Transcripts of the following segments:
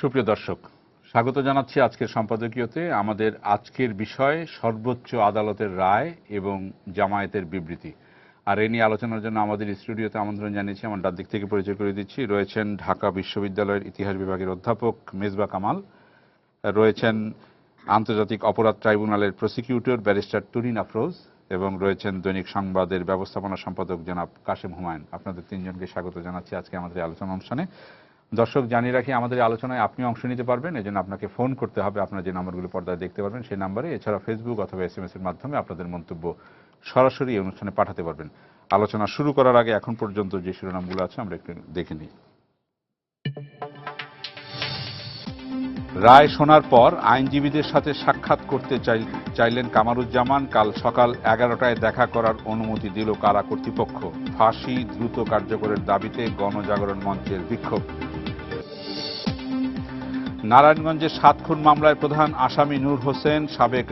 সুপ্রিয় দর্শক, স্বাগত জানাচ্ছি আজকের সম্পাদকীয়তে। আমাদের আজকের বিষয় সর্বোচ্চ আদালতের রায় এবং জামায়াতের বিবৃতি। আর এ নিয়ে আলোচনার জন্য আমাদের স্টুডিওতে আমন্ত্রণ জানিয়েছি, আমার ডান দিক থেকে পরিচয় করে দিচ্ছি, রয়েছেন ঢাকা বিশ্ববিদ্যালয়ের ইতিহাস বিভাগের অধ্যাপক মেজবা কামাল, রয়েছেন আন্তর্জাতিক অপরাধ ট্রাইব্যুনালের প্রসিকিউটর ব্যারিস্টার তুরিন আফরোজ, এবং রয়েছেন দৈনিক সংবাদের ব্যবস্থাপনা সম্পাদক জনাব কাশেম হুমায়ুন। আপনাদের তিনজনকে স্বাগত জানাচ্ছি আজকে আমাদের আলোচনা অনুষ্ঠানে। দর্শক, জানিয়ে রাখি আমাদের আলোচনায় আপনি অংশ নিতে পারবেন, এজন্য আপনাকে ফোন করতে হবে। আপনারা যে নাম্বারগুলো পর্দায় দেখতে পারবেন সেই নাম্বারে, এছাড়া ফেসবুক অথবা SMS এর মাধ্যমে আপনাদের মন্তব্য সরাসরি এই অনুষ্ঠানে পাঠাতে পারবেন। আলোচনা শুরু করার আগে এখন পর্যন্ত যে শিরোনামগুলো আছে আমরা একটু দেখে নিই। রায় শোনার পর আইনজীবীদের সাথে সাক্ষাৎ করতে চাইলেন কামারুজ্জামান। কাল সকাল 11টায় দেখা করার অনুমতি দিল কারা কর্তৃপক্ষ। ফাঁসি দ্রুত কার্যকরের দাবিতে গণজাগরণ মঞ্চের বিক্ষোভ। নারায়ণগঞ্জে 7 খুন মামলায় প্রধান আসামি নূর হোসেন, সাবেক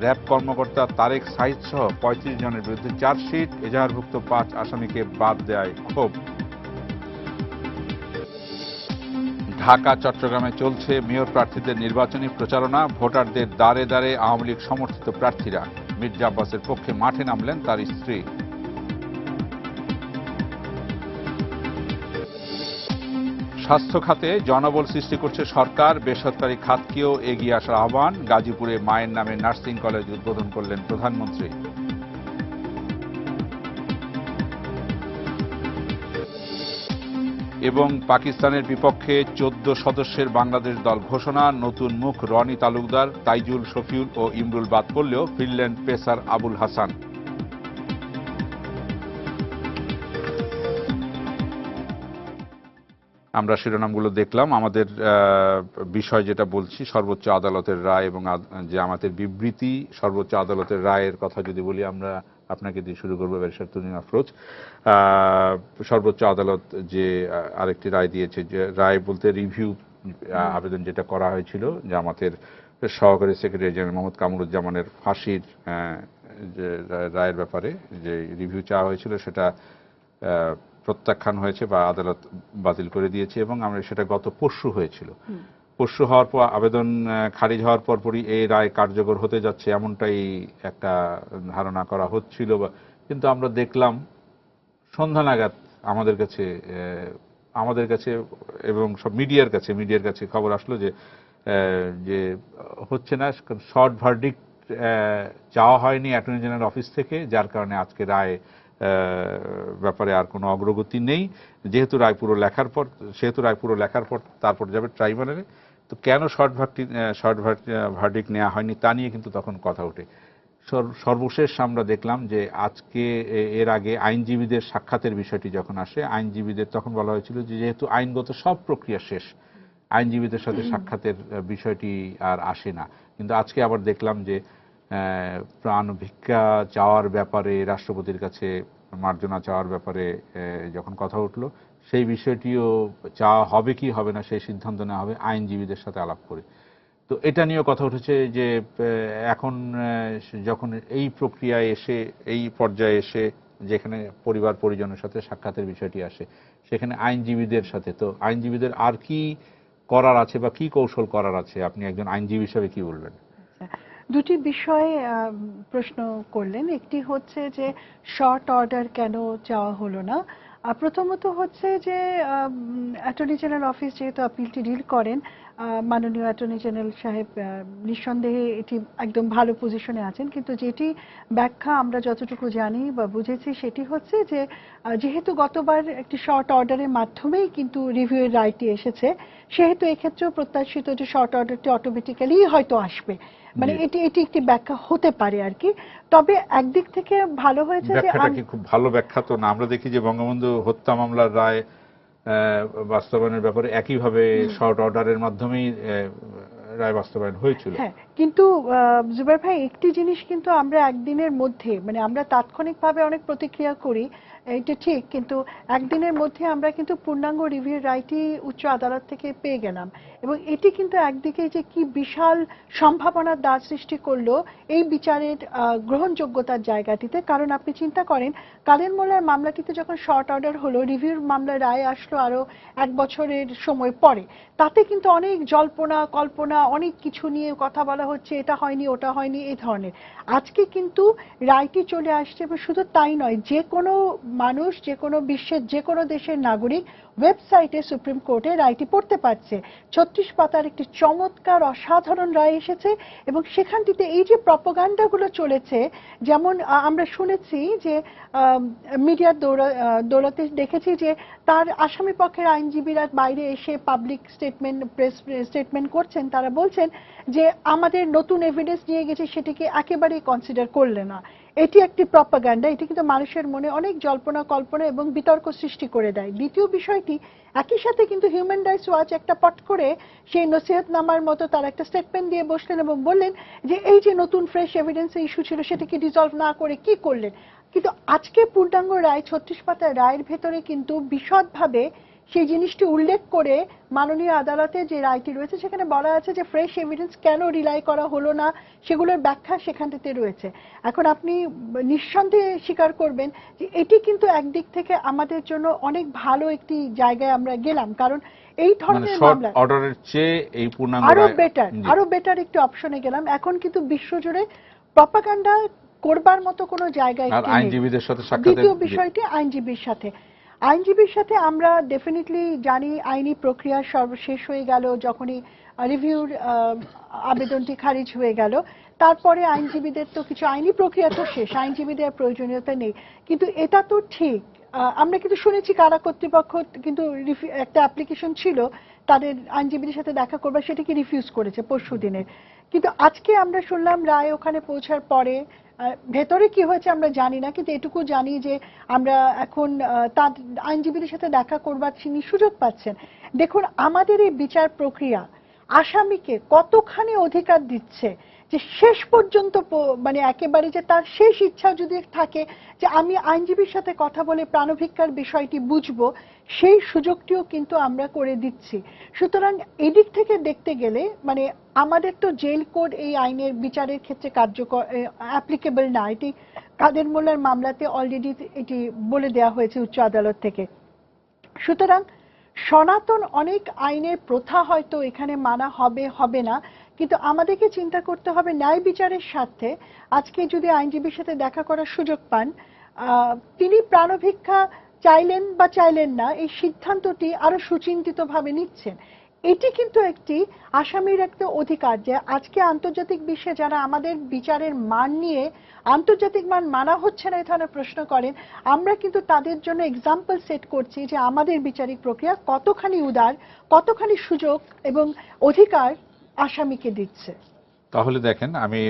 র্যাব কর্মকর্তা তারেক সাঈদ সহ 35 জনের বিরুদ্ধে চার্জশিট। এজাহারভুক্ত 5 আসামিকে বাদ দেয় ক্ষোভ। ঢাকা চট্টগ্রামে চলছে মেয়র প্রার্থীদের নির্বাচনী প্রচারণা। ভোটারদের দ্বারে দ্বারে আওয়ামী লীগ সমর্থিত প্রার্থীরা। মির্জা আব্বাসের পক্ষে মাঠে নামলেন তার স্ত্রী। স্বাস্থ্য খাতে জনবল সৃষ্টি করছে সরকার, বেসরকারি খাতকেও এগিয়ে আসার আহ্বান। গাজীপুরে মায়ের নামে নার্সিং কলেজ উদ্বোধন করলেন প্রধানমন্ত্রী। এবং পাকিস্তানের বিপক্ষে 14 সদস্যের বাংলাদেশ দল ঘোষণা। নতুন মুখ রনি তালুকদার, তাইজুল, শফিউল ও ইমরুল বাদ পড়লেও ফিরলেন পেসার আবুল হাসান। আমরা শিরোনামগুলো দেখলাম। আমাদের বিষয় যেটা বলছি, সর্বোচ্চ আদালতের রায় এবং জামায়াতের বিবৃতি। সর্বোচ্চ আদালতের রায়ের কথা যদি বলি, আমরা আপনাকে দিয়ে শুরু করবো ব্যারিস্টার তুরিন আফরোজ। সর্বোচ্চ আদালত যে আরেকটি রায় দিয়েছে, যে রায় বলতে রিভিউ আবেদন যেটা করা হয়েছিল জামায়াতের সহকারী সেক্রেটারি জেনারেল মোহাম্মদ কামরুজ্জামানের ফাঁসির যে রায়ের ব্যাপারে যে রিভিউ চাওয়া হয়েছিল, সেটা প্রত্যাখ্যান হয়েছে বা আদালত বাতিল করে দিয়েছে। এবং আমরা সেটা গত পরশু হয়েছিল। পরশু হওয়ার পর আবেদন খারিজ হওয়ার পরপরই এই রায় কার্যকর হতে যাচ্ছে, এমনটাই একটা ধারণা করা হচ্ছিল। কিন্তু আমরা দেখলাম সন্ধ্যা নাগাদ আমাদের কাছে এবং সব মিডিয়ার কাছে খবর আসলো যে হচ্ছে না, শর্ট ভার্ডিক্ট চাওয়া হয়নি অ্যাটর্নি জেনারেল অফিস থেকে, যার কারণে আজকে রায় ব্যাপারে আর কোনো অগ্রগতি নেই। যেহেতু রায় পুরো লেখার পর তারপর যাবে ট্রাইব্যুনালে। তো কেন শর্ট ভার্ডিক্ট নেওয়া হয়নি তা নিয়ে কিন্তু তখন কথা ওঠে। সর্বশেষ আমরা দেখলাম যে আজকে এর আগে আইনজীবীদের সাক্ষাতের বিষয়টি যখন আসে, আইনজীবীদের তখন বলা হয়েছিল যে যেহেতু আইনগত সব প্রক্রিয়া শেষ, আইনজীবীদের সাথে সাক্ষাতের বিষয়টি আর আসে না। কিন্তু আজকে আবার দেখলাম যে প্রাণ ভিক্ষা চাওয়ার ব্যাপারে, রাষ্ট্রপতির কাছে মার্জনা চাওয়ার ব্যাপারে যখন কথা উঠলো, সেই বিষয়টিও চাওয়া হবে কি হবে না সেই সিদ্ধান্ত নেওয়া হবে আইনজীবীদের সাথে আলাপ করে। তো এটা নিয়েও কথা উঠেছে যে এখন যখন এই প্রক্রিয়ায় এসে, এই পর্যায়ে এসে, যেখানে পরিবার পরিজনের সাথে সাক্ষাতের বিষয়টি আসে, সেখানে আইনজীবীদের সাথে, তো আইনজীবীদের আর কি করার আছে বা কি কৌশল করার আছে, আপনি একজন আইনজীবী হিসাবে কি বলবেন? দুটি বিষয়ে প্রশ্ন করলেন। একটি হচ্ছে যে শর্ট অর্ডার কেন চাওয়া হলো না। প্রথমত হচ্ছে যে অ্যাটর্নি জেনারেল অফিস যেহেতু আপিলটি ডিল করেন, মাননীয় অ্যাটর্নি জেনারেল সাহেব নিঃসন্দেহে এটি একদম ভালো পজিশনে আছেন। কিন্তু যেটি ব্যাখ্যা আমরা যতটুকু জানি বা বুঝেছি সেটি হচ্ছে যে যেহেতু গতবার একটি শর্ট অর্ডারের মাধ্যমেই কিন্তু রিভিউয়ের রায়টি এসেছে, সেহেতু এক্ষেত্রেও প্রত্যাশিত যে শর্ট অর্ডারটি অটোমেটিক্যালি হয়তো আসবে। মানে এটি একটি ব্যাখ্যা হতে পারে আর কি। তবে একদিক থেকে ভালো হয়েছে যে খুব ভালো ব্যাখ্যা তো না। আমরা দেখি যে বঙ্গবন্ধু হত্যা মামলার রায় বাস্তবায়নের ব্যাপারে একইভাবে শর্ট অর্ডারের মাধ্যমেই রায় বাস্তবায়ন হয়েছিল। হ্যাঁ, কিন্তু জুবাইর ভাই, একটি জিনিস কিন্তু আমরা একদিনের মধ্যে, মানে আমরা তাৎক্ষণিকভাবে অনেক প্রতিক্রিয়া করি এইটা ঠিক, কিন্তু একদিনের মধ্যে আমরা কিন্তু পূর্ণাঙ্গ রিভিউ রাইটই উচ্চ আদালত থেকে পেয়ে গেলাম, এবং এটি কিন্তু একদিকে যে কি বিশাল সম্ভাবনার দ্বার সৃষ্টি করলো এই বিচারের গ্রহণযোগ্যতার জায়গাটিতে। কারণ আপনি চিন্তা করেন, কাদের মোল্লার মামলাটিতে যখন শর্ট অর্ডার হলো, রিভিউর মামলার রায় আসলো আরো 1 বছরের সময় পরে, তাতে কিন্তু অনেক জল্পনা কল্পনা, অনেক কিছু নিয়ে কথা বলা হচ্ছে, এটা হয়নি ওটা হয়নি এই ধরনের। আজকে কিন্তু রায়টি চলে আসছে, এবং শুধু তাই নয়, যে কোনো মানুষ, যে কোনো বিশ্বের যে কোনো দেশের নাগরিক ওয়েবসাইটে সুপ্রিম কোর্টে রায়টি পড়তে পারছে। 36 পাতার একটি চমৎকার অসাধারণ রায় এসেছে, এবং সেখানটিতে এই যে প্রপাগান্ডাগুলো চলেছে, যেমন আমরা শুনেছি যে মিডিয়ার দৌলতে দেখেছি যে তার আসামি পক্ষের আইনজীবীরা বাইরে এসে পাবলিক স্টেটমেন্ট, প্রেস স্টেটমেন্ট করছেন, তারা বলছেন যে আমাদের নতুন এভিডেন্স নিয়ে গেছে, সেটিকে একেবারেই কনসিডার করলে না। এটি একটি প্রপাগান্ডা, এটি কিন্তু মানুষের মনে অনেক জল্পনা কল্পনা এবং বিতর্ক সৃষ্টি করে দেয়। দ্বিতীয় বিষয়টি, একই সাথে কিন্তু হিউম্যান রাইটস ওয়াচ একটা পট করে সেই নসিহতনামার মতো তার একটা স্টেটমেন্ট দিয়ে বসলেন এবং বললেন যে এই যে নতুন ফ্রেশ এভিডেন্সের ইস্যু ছিল সেটাকে ডিসলভ না করে কি করলেন। কিন্তু আজকে পূর্ণাঙ্গ রায় 36 পাতার রায়ের ভেতরে কিন্তু বিশদভাবে সেই জিনিসটি উল্লেখ করে মাননীয় আদালতে যে রায়টি রয়েছে সেখানে বলা আছে যে ফ্রেশ এভিডেন্স কেন রিলাই করা হলো না সেগুলোর ব্যাখ্যা সেখানটাতে রয়েছে। এখন আপনি নিঃসন্দেহে স্বীকার করবেন যে এটি কিন্তু একদিক থেকে আমাদের জন্য অনেক ভালো একটি জায়গায় আমরা গেলাম, কারণ এই ধরনের মামলা অর্ডারের চেয়ে এই পূর্ণাঙ্গ আরো বেটার একটি অপশনে গেলাম। এখন কিন্তু বিশ্বজুড়ে প্রপাগান্ডা করবার মতো কোনো জায়গায় আর আইনজীবীদের সাথে সাক্ষাৎ। দ্বিতীয় বিষয়টি আইনজীবীর সাথে আমরা ডেফিনেটলি জানি আইনি প্রক্রিয়া সর্বশেষ হয়ে গেল যখনই রিভিউর আবেদনটি খারিজ হয়ে গেল, তারপরে আইনজীবীদের তো কিছু আইনি প্রক্রিয়া তো শেষ, আইনজীবীদের প্রয়োজনীয়তা নেই। কিন্তু এটা তো ঠিক, আমরা কিন্তু শুনেছি কারা কর্তৃপক্ষ কিন্তু একটা অ্যাপ্লিকেশন ছিল তাদের আইনজীবীদের সাথে দেখা করবার, সেটাকে রিফিউজ করেছে পরশুদিনের। কিন্তু আজকে আমরা শুনলাম রায় ওখানে পৌঁছার পরে ভেতরে কি হয়েছে আমরা জানি না, কিন্তু এটুকু জানি যে আমরা এখন তার আইনজীবীদের সাথে দেখা করবার তিনি সুযোগ পাচ্ছেন। দেখুন, আমাদের এই বিচার প্রক্রিয়া আসামিকে কতখানি অধিকার দিচ্ছে যে শেষ পর্যন্ত মানে একেবারে যে তার শেষ ইচ্ছা যদি থাকে যে আমি আইনজীবীর সাথে কথা বলে প্রাণভিক্ষার বিষয়টি বুঝবো, সেই সুযোগটিও কিন্তু আমরা করে দিচ্ছি। সুতরাং এদিক থেকে দেখতে গেলে মানে আমাদের তো জেল কোড এই আইনের বিচারের ক্ষেত্রে কার্যকর অ্যাপ্লিকেবল না, এটি কাদের মোল্লার মামলাতে অলরেডি এটি বলে দেওয়া হয়েছে উচ্চ আদালত থেকে। সুতরাং সনাতন অনেক আইনের প্রথা হয়তো এখানে মানা হবে না, কিন্তু আমাদেরকে চিন্তা করতে হবে ন্যায় বিচারের স্বার্থে। আজকে যদি আইনজীবীর সাথে দেখা করার সুযোগ পান, তিনি প্রাণভিক্ষা চাইলেন বা চাইলেন না এই সিদ্ধান্তটি আরো সুচিন্তিতভাবে নিচ্ছেন। এটি কিন্তু একটি আসামির একটা অধিকার যে আজকে আন্তর্জাতিক বিশ্বে যারা আমাদের বিচারের মান নিয়ে আন্তর্জাতিক মান মানা হচ্ছে না এই ধরনের প্রশ্ন করেন, আমরা কিন্তু তাদের জন্য এক্সাম্পল সেট করছি যে আমাদের বিচারিক প্রক্রিয়া কতখানি উদার, কতখানি সুযোগ এবং অধিকার আসামিকে দিচ্ছে। তাহলে দেখেন, আমি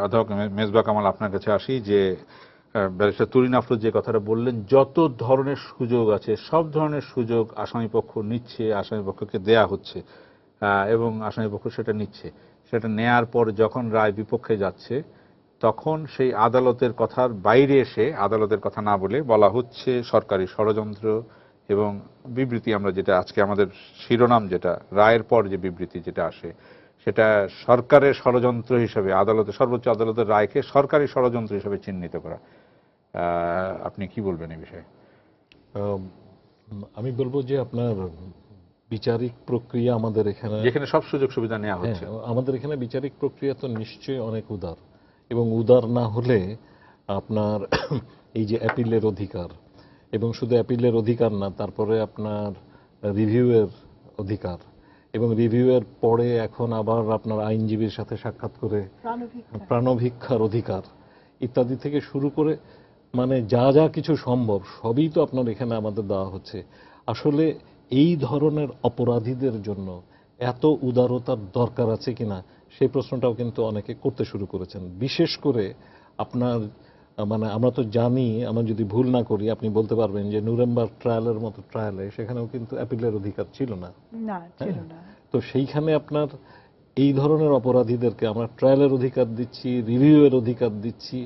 অধ্যাপক মেজবা কামাল আপনার কাছে আসি যে ব্যারিস্টার তুরিন আফরোজ যে কথাটা বললেন, যত ধরনের সুযোগ আছে সব ধরনের সুযোগ আসামিপক্ষ নিচ্ছে, আসামিপক্ষকে দেয়া হচ্ছে এবং আসামিপক্ষ সেটা নিচ্ছে। সেটা নেয়ার পর যখন রায় বিপক্ষে যাচ্ছে তখন সেই আদালতের কথার বাইরে এসে আদালতের কথা না বলে বলা হচ্ছে সরকারি ষড়যন্ত্র এবং বিবৃতি। আমরা যেটা আজকে আমাদের শিরোনাম, যেটা রায়ের পর যে বিবৃতি যেটা আসে সেটা সরকারের ষড়যন্ত্র হিসেবে সর্বোচ্চ আদালতের রায়কে সরকারি ষড়যন্ত্র হিসেবে চিহ্নিত করা। আপনি কি বলবেন এই বিষয়ে? আমি বলবো যে আপনার বিচারিক প্রক্রিয়া আমাদের এখানে, যেখানে সব সুযোগ সুবিধা নেওয়া হচ্ছে, আমাদের এখানে বিচারিক প্রক্রিয়া তো নিশ্চয়ই অনেক উদার, এবং উদার না হলে আপনার এই যে অ্যাপিলের অধিকার, এবং শুধু অ্যাপিলের অধিকার না, তারপরে আপনার রিভিউয়ের অধিকার, এবং রিভিউয়ের পরে এখন আবার আপনার আইনজীবীর সাথে সাক্ষাৎ করে প্রাণভিক্ষার অধিকার ইত্যাদি থেকে শুরু করে মানে যা যা কিছু সম্ভব সবই তো আপনার এখানে আমাদের দেওয়া হচ্ছে। আসলে এই ধরনের অপরাধীদের জন্য এত উদারতার দরকার আছে কিনা সেই প্রশ্নটাও কিন্তু অনেকে করতে শুরু করেছেন। বিশেষ করে আপনার মানে আমরা তো জানি, আমরা যদি ভুল না করি আপনি বলতে পারবেন যে নুরেমবার্গ ট্রায়ালের মতো ট্রায়ালে সেখানেও কিন্তু অ্যাপিলের অধিকার ছিল না। তো সেইখানে আপনার এই ধরনের অপরাধীদেরকে আমরা ট্রায়ালের অধিকার দিচ্ছি, রিভিউয়ের অধিকার দিচ্ছি,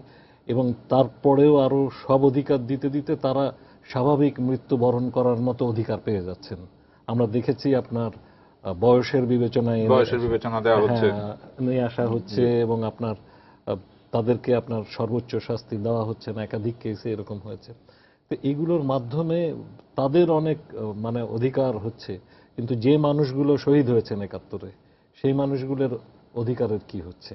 এবং তারপরেও আরো সব অধিকার দিতে দিতে তারা স্বাভাবিক মৃত্যুবরণ করার মতো অধিকার পেয়ে যাচ্ছেন। আমরা দেখেছি আপনার বয়সের বিবেচনায় দেওয়া হচ্ছে, নিয়ে আসা হচ্ছে এবং আপনার তাদেরকে আপনার সর্বোচ্চ শাস্তি দেওয়া হচ্ছে না, একাধিক কেসে এরকম হয়েছে। তো এগুলোর মাধ্যমে তাদের অনেক মানে অধিকার হচ্ছে, কিন্তু যে মানুষগুলো শহীদ হয়েছেন ৭১-এ সেই মানুষগুলোর অধিকারের কি হচ্ছে?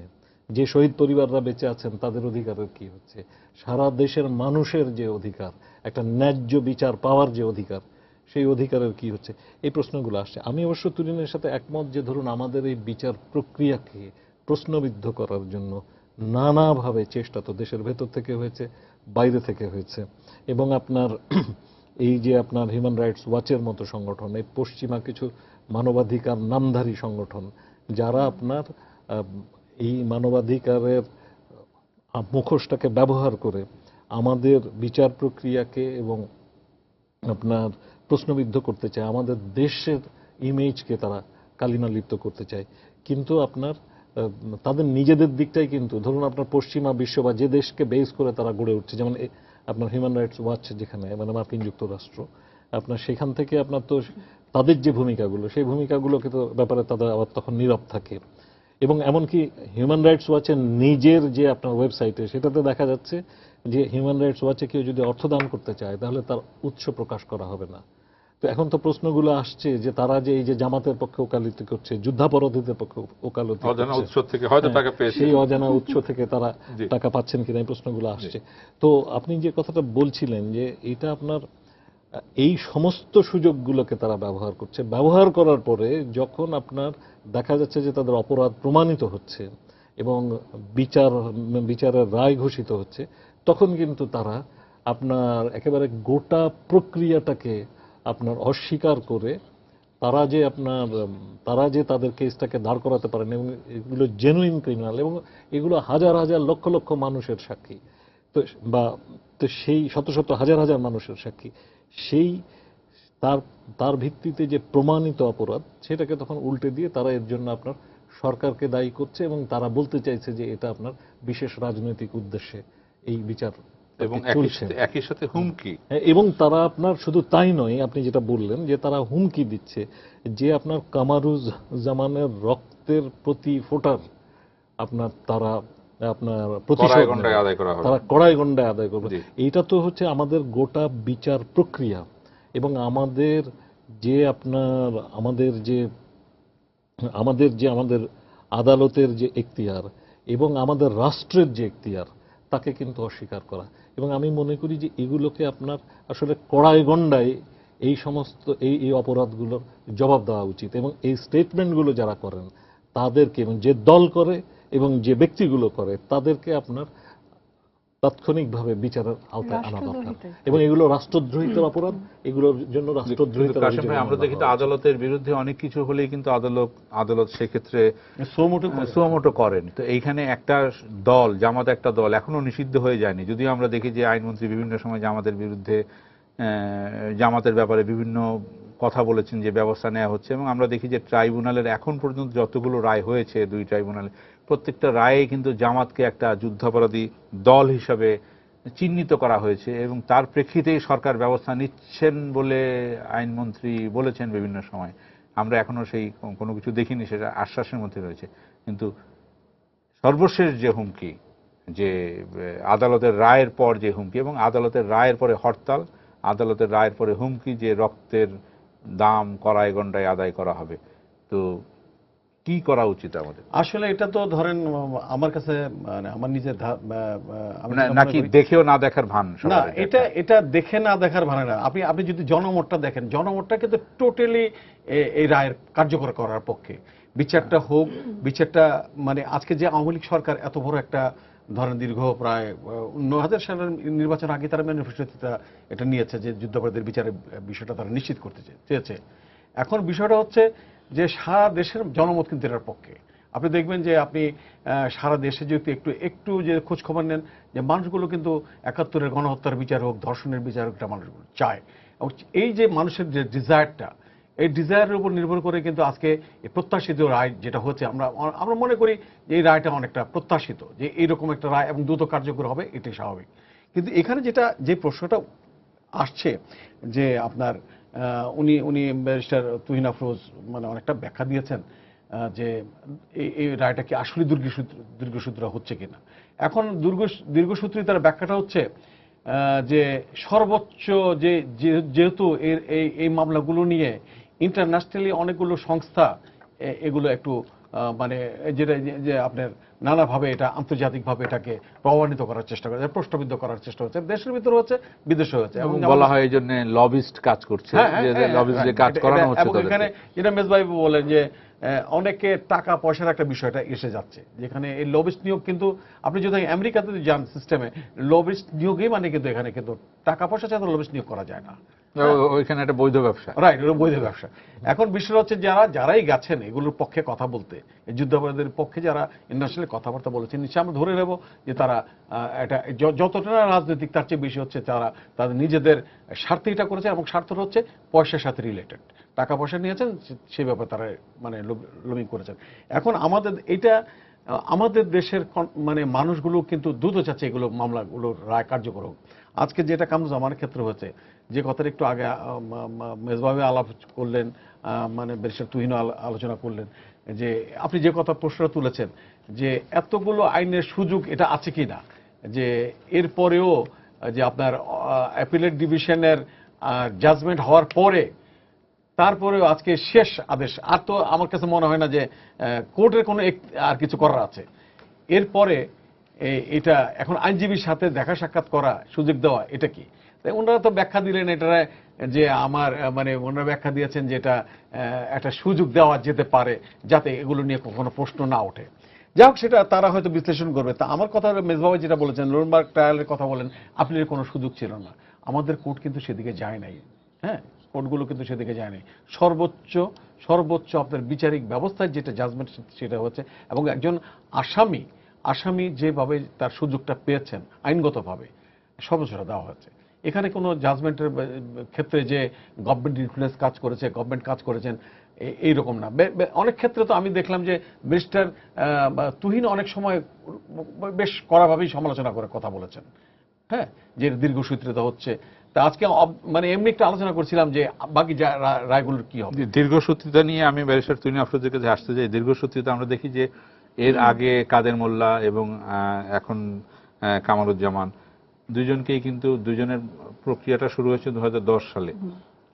যে শহীদ পরিবাররা বেঁচে আছেন তাদের অধিকারের কি হচ্ছে? সারা দেশের মানুষের যে অধিকার, একটা ন্যায্য বিচার পাওয়ার যে অধিকার, সেই অধিকারের কি হচ্ছে? এই প্রশ্নগুলো আসছে। আমি অবশ্য তুরিনের সাথে একমত যে ধরুন আমাদের এই বিচার প্রক্রিয়াকে প্রশ্নবিদ্ধ করার জন্য নানাভাবে চেষ্টা তো দেশের ভেতর থেকে হয়েছে, বাইরে থেকে হয়েছে, এবং আপনার এই যে আপনার হিউম্যান রাইটস ওয়াচের মতো সংগঠন, এই পশ্চিমা কিছু মানবাধিকার নামধারী সংগঠন যারা আপনার এই মানবাধিকারের মুখোশটাকে ব্যবহার করে আমাদের বিচার প্রক্রিয়াকে এবং আপনার প্রশ্নবিদ্ধ করতে চায়, আমাদের দেশের ইমেজকে তারা কালিমালিপ্ত করতে চায়। কিন্তু আপনার তাদের নিজেদের দিকটাই কিন্তু ধরুন আপনার পশ্চিমা বিশ্ব বা যে দেশকে বেস করে তারা গড়ে উঠছে, যেমন আপনার হিউম্যান রাইটস ওয়াচ যেখানে মানে মার্কিন যুক্তরাষ্ট্র, আপনার সেখান থেকে আপনার তো তাদের যে ভূমিকাগুলো সেই ভূমিকাগুলোকে তো ব্যাপারে তাদের আবার তখন নীরব থাকে। এবং এমনকি হিউম্যান রাইটস ওয়াচের নিজের যে আপনার ওয়েবসাইটে সেটাতে দেখা যাচ্ছে যে হিউম্যান রাইটস ওয়াচে কেউ যদি অর্থদান করতে চায় তাহলে তার উৎস প্রকাশ করা হবে না। তো এখন তো প্রশ্নগুলো আসছে যে তারা যে এই যে জামাতের পক্ষে ওকালতি করছে, যুদ্ধাপরাধীদের পক্ষে ওকালতি করছে, সেই অজানা উৎস থেকে তারা টাকা পাচ্ছেন কিনা এই প্রশ্নগুলো আসছে। তো আপনি যে কথাটা বলছিলেন যে এটা আপনার এই সমস্ত সুযোগগুলোকে তারা ব্যবহার করছে, ব্যবহার করার পরে যখন আপনার দেখা যাচ্ছে যে তাদের অপরাধ প্রমাণিত হচ্ছে এবং বিচারের রায় ঘোষিত হচ্ছে, তখন কিন্তু তারা আপনার একেবারে গোটা প্রক্রিয়াটাকে আপনার অস্বীকার করে তারা যে তাদের কেসটাকে দাঁড় করাতে পারেন এবং এগুলো জেনুইন ক্রিমিনাল এবং এগুলো হাজার হাজার লক্ষ লক্ষ মানুষের সাক্ষী, তো সেই শত শত হাজার হাজার মানুষের সাক্ষী, সেই তার ভিত্তিতে যে প্রমাণিত অপরাধ সেটাকে তখন উল্টে দিয়ে তারা এর জন্য আপনার সরকারকে দায়ী করছে এবং তারা বলতে চাইছে যে এটা আপনার বিশেষ রাজনৈতিক উদ্দেশ্যে এই বিচার এবং একই সাথে হুমকি। এবং তারা আপনার শুধু তাই নয়, আপনি যেটা বললেন যে তারা হুমকি দিচ্ছে যে আপনার কামারুজ্জামানের রক্তের প্রতি ফোঁটার আপনার তারা আপনার প্রতিশোধ তারা কড়াই গন্ডায় আদায় করবে। এইটা তো হচ্ছে আমাদের গোটা বিচার প্রক্রিয়া এবং আমাদের আদালতের যে এখতিয়ার এবং আমাদের রাষ্ট্রের যে এখতিয়ার তাকে কিন্তু অস্বীকার করা। এবং আমি মনে করি যে এগুলোকে আপনার আসলে কড়াই গন্ডায় এই সমস্ত এই অপরাধগুলোর জবাব দেওয়া উচিত এবং এই স্টেটমেন্টগুলো যারা করেন তাদেরকে এবং যে দল করে এবং যে ব্যক্তিগুলো করে তাদেরকে আপনার তাৎক্ষণিকভাবে বিচারের আওতায় আনা দরকার এবং এগুলো রাষ্ট্রদ্রোহিতার অপরাধ, এগুলোর জন্য রাষ্ট্রদ্রোহিতার। আমরা দেখি তো আদালতের বিরুদ্ধে অনেক কিছু হলেই কিন্তু আদালত সেক্ষেত্রে সুমোটো করেন। তো এইখানে একটা দল, জামাত একটা দল এখনো নিষিদ্ধ হয়ে যায়নি, যদিও আমরা দেখি যে আইনমন্ত্রী বিভিন্ন সময় জামাতের বিরুদ্ধে জামাতের ব্যাপারে বিভিন্ন কথা বলেছেন যে ব্যবস্থা নেওয়া হচ্ছে। এবং আমরা দেখি যে ট্রাইব্যুনালের এখন পর্যন্ত যতগুলো রায় হয়েছে, 2 ট্রাইব্যুনালে, প্রত্যেকটা রায়ে কিন্তু জামাতকে একটা যুদ্ধাপরাধী দল হিসাবে চিহ্নিত করা হয়েছে এবং তার প্রেক্ষিতেই সরকার ব্যবস্থা নিচ্ছেন বলে আইনমন্ত্রী বলেছেন বিভিন্ন সময়। আমরা এখনো সেই কোনো কিছু দেখিনি, সেটা আশ্বাসের মধ্যে রয়েছে। কিন্তু সর্বশেষ যে হুমকি, যে আদালতের রায়ের পর যে হুমকি এবং আদালতের রায়ের পরে হরতাল, আদালতের রায়ের পরে হুমকি যে রক্তের দাম কড়াই গন্ডায় আদায় করা হবে, তো কি করা উচিত আমাদের? আসলে এটা তো ধরেন আমার কাছে মানে আমার নিজের নাকি দেখেও না দেখার ভান? না, এটা দেখে না দেখার ভান না। আপনি যদি জনমতটা দেখেন, জনমতটা কিন্তু টোটালি এই রায়ের কার্যকর করার পক্ষে। বিচারটা হোক, বিচারটা মানে আজকে যে আওয়ামী লীগ সরকার এত বড় একটা ধরেন দীর্ঘ প্রায় 2000 সালের নির্বাচন আগে তারা ম্যানিফেস্টোতে এটা নিয়েছে যে যুদ্ধাপরাধীদের বিচারের বিষয়টা তারা নিশ্চিত করতে চেয়েছে। এখন বিষয়টা হচ্ছে যে সারা দেশের জনমত কিন্তু এটার পক্ষে। আপনি দেখবেন যে আপনি সারা দেশে যদি একটু যে খোঁজ খবর নেন যে মানুষগুলো কিন্তু 71-এর গণহত্যার বিচার হোক, ধর্ষণের বিচার হোক, এটা মানুষগুলো চায়। এবং এই যে মানুষের যে ডিজায়ারটা, এই ডিজায়ারের উপর নির্ভর করে কিন্তু আজকে প্রত্যাশিত রায় যেটা হচ্ছে, আমরা মনে করি যে এই রায়টা অনেকটা প্রত্যাশিত, যে এইরকম একটা রায় এবং দ্রুত কার্যকর হবে, এটাই স্বাভাবিক। কিন্তু এখানে যে প্রশ্নটা আসছে যে আপনার উনি ব্যারিস্টার তুহিন আফরোজ মানে অনেকটা ব্যাখ্যা দিয়েছেন যে এই রায়টা কি আসলে দীর্ঘসূত্র হচ্ছে কিনা। এখন দীর্ঘসূত্রিতার ব্যাখ্যাটা হচ্ছে যে সর্বোচ্চ যেহেতু এই মামলাগুলো নিয়ে ইন্টারন্যাশনালি অনেকগুলো সংস্থা এগুলো একটু মানে যেটা যে আপনার নানাভাবে এটা আন্তর্জাতিকভাবে এটাকে প্রমাণিত করার চেষ্টা করেছে, প্রশ্নবিদ্ধ করার চেষ্টা হচ্ছে, দেশের ভিতরে হচ্ছে, বিদেশে হচ্ছে, এবং বলা হয় এই জন্য লবিস্ট কাজ করছে, যে লবিস্ট যে কাজ করানো হচ্ছে তাদেরকে। এখানে যেটা মেজবাই বলেন যে অনেকে টাকা পয়সার একটা বিষয়টা এসে যাচ্ছে, যেখানে এই লবিস্ট নিয়োগ কিন্তু আপনি যদি আমেরিকাতে যান সিস্টেমে লবিস্ট নিয়োগই মানে কিন্তু এখানে কিন্তু টাকা পয়সা ছাড়া লবিস্ট নিয়োগ করা যায় না, ওইখানে একটা বৈধ ব্যবসা, রাইট, এটা বৈধ ব্যবসা। এখন বিষয়টা হচ্ছে যারাই গেছেন এগুলোর পক্ষে কথা বলতে, যুদ্ধাপরাধীদের পক্ষে যারা ইন্টারন্যাশনাল কথাবার্তা বলেছেন, নিশ্চয়ই আমরা ধরে নেব যে তারা এটা যতটা রাজনৈতিক তার চেয়ে বেশি হচ্ছে তারা তাদের নিজেদের স্বার্থে এটা করেছে, এবং স্বার্থটা হচ্ছে পয়সার সাথে রিলেটেড, টাকা পয়সা নিয়েছেন সেই ব্যাপারে তারা মানে লবিং করেছেন। এখন আমাদের দেশের মানে মানুষগুলো কিন্তু দ্রুত চাচ্ছে এগুলো মামলাগুলোর রায় কার্যকর হোক। আজকে যেটা কামরুজ্জামানের ক্ষেত্রে হয়েছে, যে কথাটা একটু আগে মেজবাবে আলাপ করলেন, মানে ব্যারিস্টার তুহিনও আলোচনা করলেন, যে আপনি যে কথা প্রশ্ন তুলেছেন যে এতগুলো আইনের সুযোগ এটা আছে কি না, যে এরপরেও যে আপনার অ্যাপিলেট ডিভিশনের জাজমেন্ট হওয়ার পরে তারপরেও আজকে শেষ আদেশ, আর তো আমার কাছে মনে হয় না যে কোর্টের কোনো আর কিছু করার আছে। এরপরে এটা এখন আইনজীবীর সাথে দেখা সাক্ষাৎ করা সুযোগ দেওয়া এটা কি, তাই ওনারা তো ব্যাখ্যা দিলেন এটা যে আমার মানে ওনারা ব্যাখ্যা দিয়েছেন যে এটা একটা সুযোগ দেওয়া যেতে পারে যাতে এগুলো নিয়ে কোনো প্রশ্ন না ওঠে। যাই হোক, সেটা তারা হয়তো বিশ্লেষণ করবে। তা আমার কথা মেজবাবু যেটা বলেছেন নুরেমবার্গ ট্রায়ালের কথা বলেন, আপনার কোনো সুযোগ ছিল না, আমাদের কোর্ট কিন্তু সেদিকে যায় নাই, হ্যাঁ, কোর্টগুলো কিন্তু সেদিকে যায় নাই। সর্বোচ্চ আপনার বিচারিক ব্যবস্থায় যেটা জাজমেন্ট সেটা হচ্ছে, এবং একজন আসামি যেভাবে তার সুযোগটা পেয়েছেন আইনগতভাবে সর্বোচ্চটা দেওয়া হচ্ছে। এখানে কোনো জাজমেন্টের ক্ষেত্রে যে গভর্নমেন্ট ইনফ্লুয়েন্স কাজ করেছে, গভর্নমেন্ট কাজ করেছেন এইরকম না। অনেক ক্ষেত্রে তো আমি দেখলাম যে ব্যারিস্টার তুহিন অনেক সময় বেশ কড়াভাবেই সমালোচনা করে কথা বলেছেন, হ্যাঁ, যে দীর্ঘসূত্রিতা হচ্ছে। তা আজকে মানে এমনি একটা আলোচনা করছিলাম যে বাকি রায়গুলোর কি হবে। দীর্ঘসূত্রিতা নিয়ে আমি ব্যারিস্টার তুহিন আফরোজের কাছে আসতে চাই। দীর্ঘসূত্রিতা আমরা দেখি যে এর আগে কাদের মোল্লা এবং এখন কামারুজ্জামান দুজনকেই কিন্তু দুজনের প্রক্রিয়াটা শুরু হয়েছে 2010 সালে,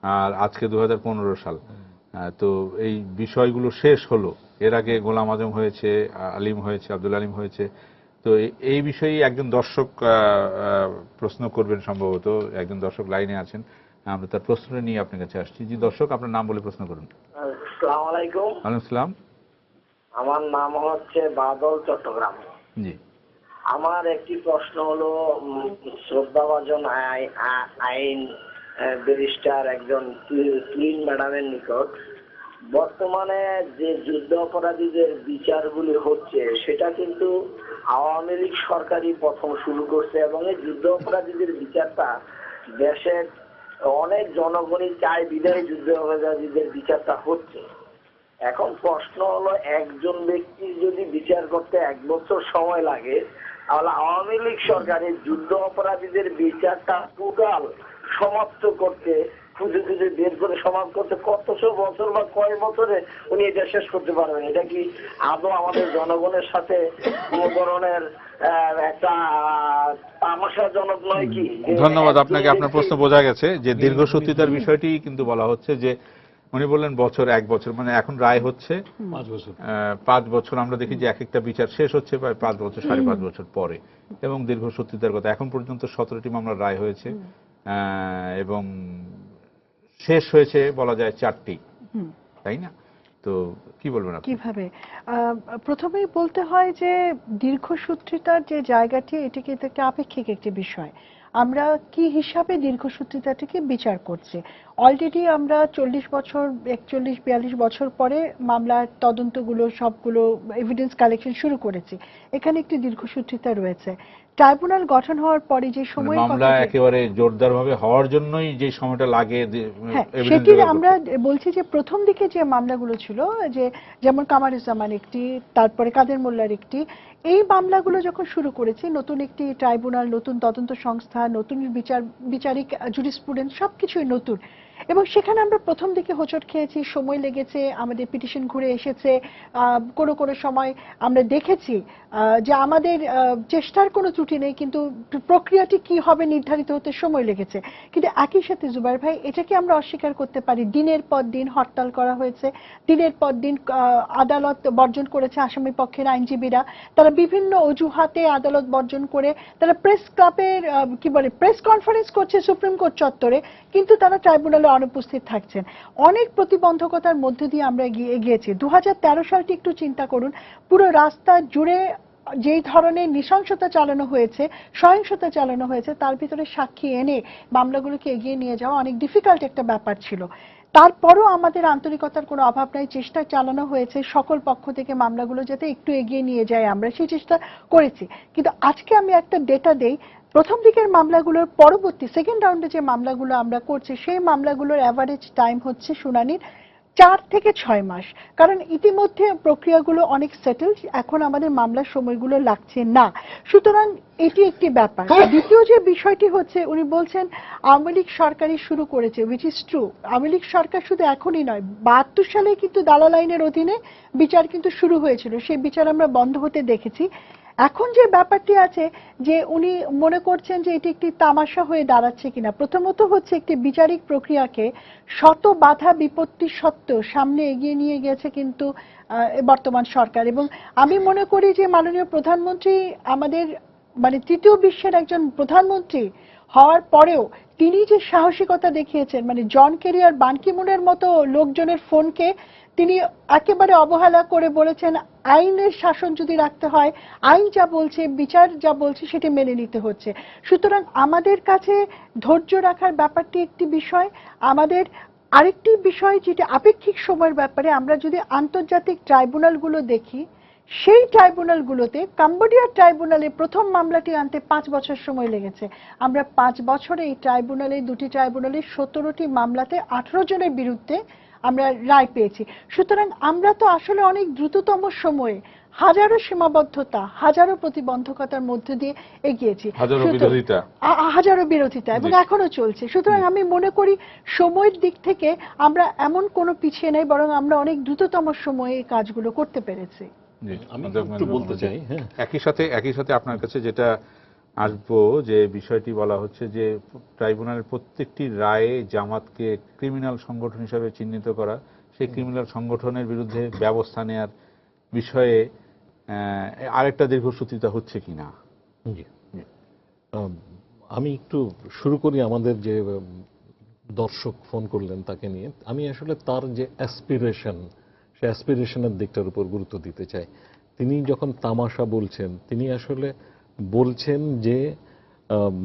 আর আজকে 2015 সাল। তো এই বিষয়গুলো শেষ হলো, এর আগে গোলাম আজম হয়েছে, আলিম হয়েছে, আব্দুল আলিম হয়েছে। তো এই বিষয়ে একজন দর্শক প্রশ্ন করবেন, সম্ভবত একজন দর্শক লাইনে আছেন, আমরা তার প্রশ্নটা নিয়ে আপনার কাছে আসছি। জি দর্শক, আপনার নাম বলে প্রশ্ন করুন। আসসালামু আলাইকুম। ওয়ালাইকুম আসসালাম। আমার নাম হচ্ছে বাদল, চট্টগ্রাম। জি, আমার একটি প্রশ্ন হলো শ্রদ্ধাভাজন আইন ব্যারিস্টার একজন তুহিন ম্যাডামের নিকট, বর্তমানে যে যুদ্ধ অপরাধীদের বিচারগুলি হচ্ছে সেটা কিন্তু আওয়ামী লীগ সরকারই প্রথম শুরু করছে, এবং এই যুদ্ধ অপরাধীদের বিচারটা দেশের অনেক জনগণই চায় বিদায়ী যুদ্ধ অপরাধীদের বিচারটা হচ্ছে। এখন প্রশ্ন হলো, একজন ব্যক্তি যদি বিচার করতে 1 বছর সময় লাগে, তাহলে আওয়ামী লীগ সরকারের যুদ্ধ অপরাধীদের বিচারটা টোটাল সমাপ্ত করতে, খুঁজে বের করে সমাপ্ত করতে কতশো বছর বা কয় বছরে উনি এটা শেষ করতে পারবেন? এটা কি আদৌ আমাদের জনগণের সাথে কোনো ধরনের একটা তামাশাজনক নয় কি? ধন্যবাদ আপনাকে। আপনার প্রশ্ন বোঝা গেছে যে দীর্ঘসূত্রিতার বিষয়টি কিন্তু বলা হচ্ছে যে উনি বললেন 1 বছর, মানে এখন রায় হচ্ছে 5 বছর। 5 বছর। আমরা দেখি যে এক একটা বিচার শেষ হচ্ছে প্রায় 5 বছর, 5.5 বছর পরে। এবং দীর্ঘসূত্রিতার কথা, এখন পর্যন্ত 17টি মামলার রায় হয়েছে, এবং শেষ হয়েছে বলা যায় 4টি, তাই না? তো কি বলবেন আপনি? কিভাবে? প্রথমেই বলতে হয় যে দীর্ঘসূত্রিতার যে জায়গাটি, এটি কিন্তু একটা আপেক্ষিক একটি বিষয়। আমরা কি হিসাবে দীর্ঘসূত্রিতাটিকে বিচার করছি। অলরেডি আমরা 40 বছর 41-42 বছর পরে মামলার তদন্তগুলো সবগুলো এভিডেন্স কালেকশন শুরু করেছি। এখানে একটি দীর্ঘসূত্রিতা রয়েছে। ট্রাইব্যুনাল গঠন হওয়ার পরে যে সময় মামলা একেবারে জোরদারভাবে হওয়ার জন্যই যে সময়টা লাগে হ্যাঁ, evidence সেটির জোগাড় আমরা করতে। বলছি যে প্রথম দিকে যে মামলাগুলো ছিল, যে যেমন কামারুজ্জামান একটি, তারপরে কাদের মোল্লার একটি, এই মামলাগুলো যখন শুরু করেছি, নতুন একটি ট্রাইব্যুনাল, নতুন তদন্ত সংস্থা, নতুন বিচারিক জুরিসপ্রুডেন্স সবকিছুই নতুন, এবং সেখানে আমরা প্রথম দিকে হোঁচট খেয়েছি, সময় লেগেছে, আমাদের পিটিশন ঘুরে এসেছে, কোনো কোনো সময় আমরা দেখেছি যে আমাদের চেষ্টার কোনো ত্রুটি নেই, কিন্তু প্রক্রিয়াটি কি হবে নির্ধারিত হতে সময় লেগেছে। কিন্তু একই সাথে জুবাইর ভাই, এটাকে আমরা অস্বীকার করতে পারি, দিনের পর দিন হরতাল করা হয়েছে, দিনের পর দিন আদালত বর্জন করেছে আসামি পক্ষের আইনজীবীরা, তারা বিভিন্ন অজুহাতে আদালত বর্জন করে তারা প্রেস ক্লাবের কি বলে প্রেস কনফারেন্স করছে সুপ্রিম কোর্ট চত্বরে, কিন্তু তারা ট্রাইব্যুনালে অনুপস্থিত থাকছেন। অনেক প্রতিবন্ধকতার মধ্য দিয়ে আমরা এগিয়েছি। 2013 সালটি একটু চিন্তা করুন, পুরো রাস্তা জুড়ে যেই ধরনের নৃশংসতা চালানো হয়েছে, সহিংসতা চালানো হয়েছে, তার ভিতরে সাক্ষী এনে মামলাগুলোকে এগিয়ে নিয়ে যাওয়া অনেক ডিফিকাল্ট একটা ব্যাপার ছিল। তারপরও আমাদের আন্তরিকতার কোনো অভাব নাই, চেষ্টা চালানো হয়েছে সকল পক্ষ থেকে মামলাগুলো যাতে একটু এগিয়ে নিয়ে যায়, আমরা সেই চেষ্টা করেছি। কিন্তু আজকে আমি একটা ডেটা দেই, প্রথম দিকের মামলাগুলোর পরবর্তী সেকেন্ড রাউন্ডে যে মামলাগুলো আমরা করছি, সেই মামলাগুলোর অ্যাভারেজ টাইম হচ্ছে শুনানির 4 থেকে 6 মাস। কারণ ইতিমধ্যে প্রক্রিয়াগুলো অনেক সেটেলড, এখন আমাদের মামলার সময়গুলো লাগছে না। সুতরাং এটি একটি ব্যাপার। দ্বিতীয় যে বিষয়টি হচ্ছে, উনি বলছেন আওয়ামী লীগ সরকারই শুরু করেছে, which is true. Awami League সরকার শুধু এখনই নয়, 72 সালে কিন্তু দালাল আইনের অধীনে বিচার কিন্তু শুরু হয়েছিল, সেই বিচার আমরা বন্ধ হতে দেখেছি। এখন যে ব্যাপারটি আছে, যে উনি মনে করছেন যে এটি একটি তামাশা হয়ে দাঁড়াচ্ছে কিনা। প্রথমত হচ্ছে, একটি বিচারিক প্রক্রিয়াকে শত বাধা বিপত্তি সত্ত্বেও সামনে এগিয়ে নিয়ে গেছে কিন্তু বর্তমান সরকার। এবং আমি মনে করি যে মাননীয় প্রধানমন্ত্রী আমাদের মানে তৃতীয় বিশ্বের একজন প্রধানমন্ত্রী হওয়ার পরেও তিনি যে সাহসিকতা দেখিয়েছেন, মানে জন কেরি আর বান কি মুনের মতো লোকজনের ফোনকে তিনি একেবারে অবহেলা করে বলেছেন আইনের শাসন যদি রাখতে হয়, আইন যা বলছে, বিচার যা বলছে সেটি মেনে নিতে হচ্ছে। সুতরাং আমাদের কাছে ধৈর্য রাখার ব্যাপারটি একটি বিষয়। আমাদের আরেকটি বিষয় যেটা আপেক্ষিক সময়ের ব্যাপারে, আমরা যদি আন্তর্জাতিক ট্রাইব্যুনালগুলো দেখি, সেই ট্রাইব্যুনালগুলোতে কাম্বোডিয়ার ট্রাইব্যুনালে প্রথম মামলাটি আনতে 5 বছর সময় লেগেছে। আমরা 5 বছরে এই ট্রাইব্যুনালে, দুটি ট্রাইব্যুনালে 17টি মামলাতে 18 জনের বিরুদ্ধে আমরা রায় পেয়েছি। সুতরাং আমরা তো আসলে অনেক দ্রুততম সময়ে হাজারো সীমাবদ্ধতা, হাজারো প্রতিবন্ধকতার মধ্য দিয়ে এগিয়েছি, হাজারো বিরোধিতা, এবং এখনো চলছে। সুতরাং আমি মনে করি সময়ের দিক থেকে আমরা এমন কোনো পিছিয়ে নেই, বরং আমরা অনেক দ্রুততম সময়ে এই কাজগুলো করতে পেরেছি। আমি একটু বলতে চাই, হ্যাঁ, একই সাথে আপনার কাছে যেটা আসবো, যে বিষয়টি বলা হচ্ছে যে ট্রাইব্যুনালের প্রত্যেকটি রায়ে জামাতকে ক্রিমিনাল সংগঠন হিসেবে চিহ্নিত করা, সেই ক্রিমিনাল সংগঠনের বিরুদ্ধে ব্যবস্থা নেয়ার বিষয়ে আরেকটা দীর্ঘসূত্রিতা হচ্ছে কিনা। জি, আমি একটু শুরু করি আমাদের যে দর্শক ফোন করলেন তাকে নিয়ে। আমি আসলে তার যে অ্যাসপিরেশন, সে অ্যাসপিরেশনের দিকটার উপর গুরুত্ব দিতে চাই। তিনি যখন তামাশা বলছেন, তিনি আসলে বলছেন যে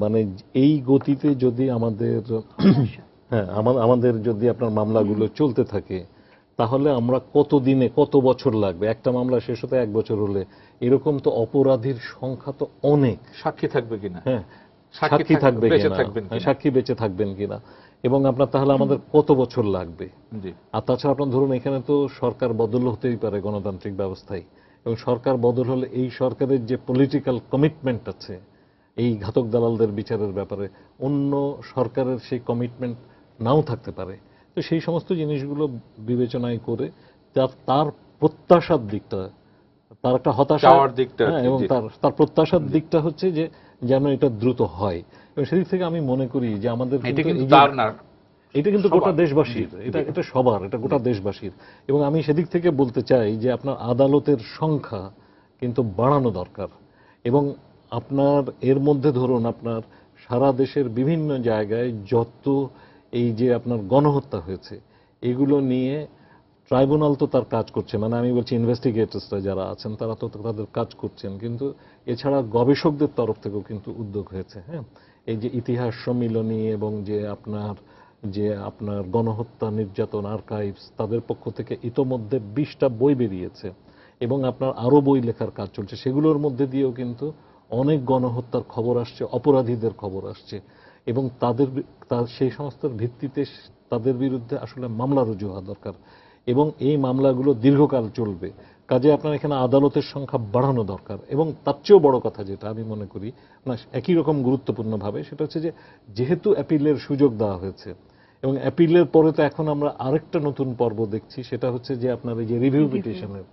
মানে এই গতিতে যদি আমাদের হ্যাঁ আমাদের যদি আপনার মামলাগুলো চলতে থাকে, তাহলে আমরা কত দিনে কত বছর লাগবে, একটা মামলা শেষ হতে 1 বছর হলে, এরকম তো অপরাধীর সংখ্যা তো অনেক। সাক্ষী থাকবে কিনা, হ্যাঁ, সাক্ষী থাকবে কিনা, সাক্ষী বেঁচে থাকবেন কিনা, এবং আপনার তাহলে আমাদের কত বছর লাগবে। আর তাছাড়া আপনার ধরুন, এখানে তো সরকার বদল হতেই পারে গণতান্ত্রিক ব্যবস্থায়, এবং সরকার বদল হলে এই সরকারের যে পলিটিক্যাল কমিটমেন্ট আছে এই ঘাতক দালালদের বিচারের ব্যাপারে, অন্য সরকারের সেই কমিটমেন্ট নাও থাকতে পারে। তো সেই সমস্ত জিনিসগুলো তার প্রত্যাশার দিকটা, তার একটা হতাশার দিকটা, এবং তার প্রত্যাশার দিকটা হচ্ছে যে যেন এটা দ্রুত হয়। এবং সেদিক থেকে আমি মনে করি যে আমাদের এটা কিন্তু গোটা দেশবাসীর, এটা সবার, এটা গোটা দেশবাসীর। এবং আমি সেদিক থেকে বলতে চাই যে আপনার আদালতের সংখ্যা কিন্তু বাড়ানো দরকার। এবং আপনার এর মধ্যে ধরুন, আপনার সারা দেশের বিভিন্ন জায়গায় যত এই যে আপনার গণহত্যা হয়েছে, এগুলো নিয়ে ট্রাইব্যুনাল তো তার কাজ করছে, মানে আমি বলছি ইনভেস্টিগেটরসরা যারা আছেন তারা তো তাদের কাজ করছেন, কিন্তু এছাড়া গবেষকদের তরফ থেকেও কিন্তু উদ্যোগ হয়েছে। হ্যাঁ, এই যে ইতিহাস সম্মিলনী এবং যে আপনার যে আপনার গণহত্যা নির্যাতন আর্কাইভস তাদের পক্ষ থেকে ইতোমধ্যে 20টা বই বেরিয়েছে এবং আপনার আরো বই লেখার কাজ চলছে। সেগুলোর মধ্যে দিয়েও কিন্তু অনেক গণহত্যার খবর আসছে, অপরাধীদের খবর আসছে এবং সেই সংস্থার ভিত্তিতে তাদের বিরুদ্ধে আসলে মামলা রুজু হওয়া দরকার এবং এই মামলাগুলো দীর্ঘকাল চলবে। কাজে আপনার এখানে আদালতের সংখ্যা বাড়ানো দরকার এবং তার চেয়েও বড় কথা যেটা আমি মনে করি না একই রকম গুরুত্বপূর্ণভাবে, সেটা হচ্ছে যে যেহেতু অ্যাপিলের সুযোগ দেওয়া হয়েছে এবং অ্যাপিলের পরে তো এখন আমরা আরেকটা নতুন পর্ব দেখছি, সেটা হচ্ছে যে আপনার এই যে রিভিউ পিটিশনের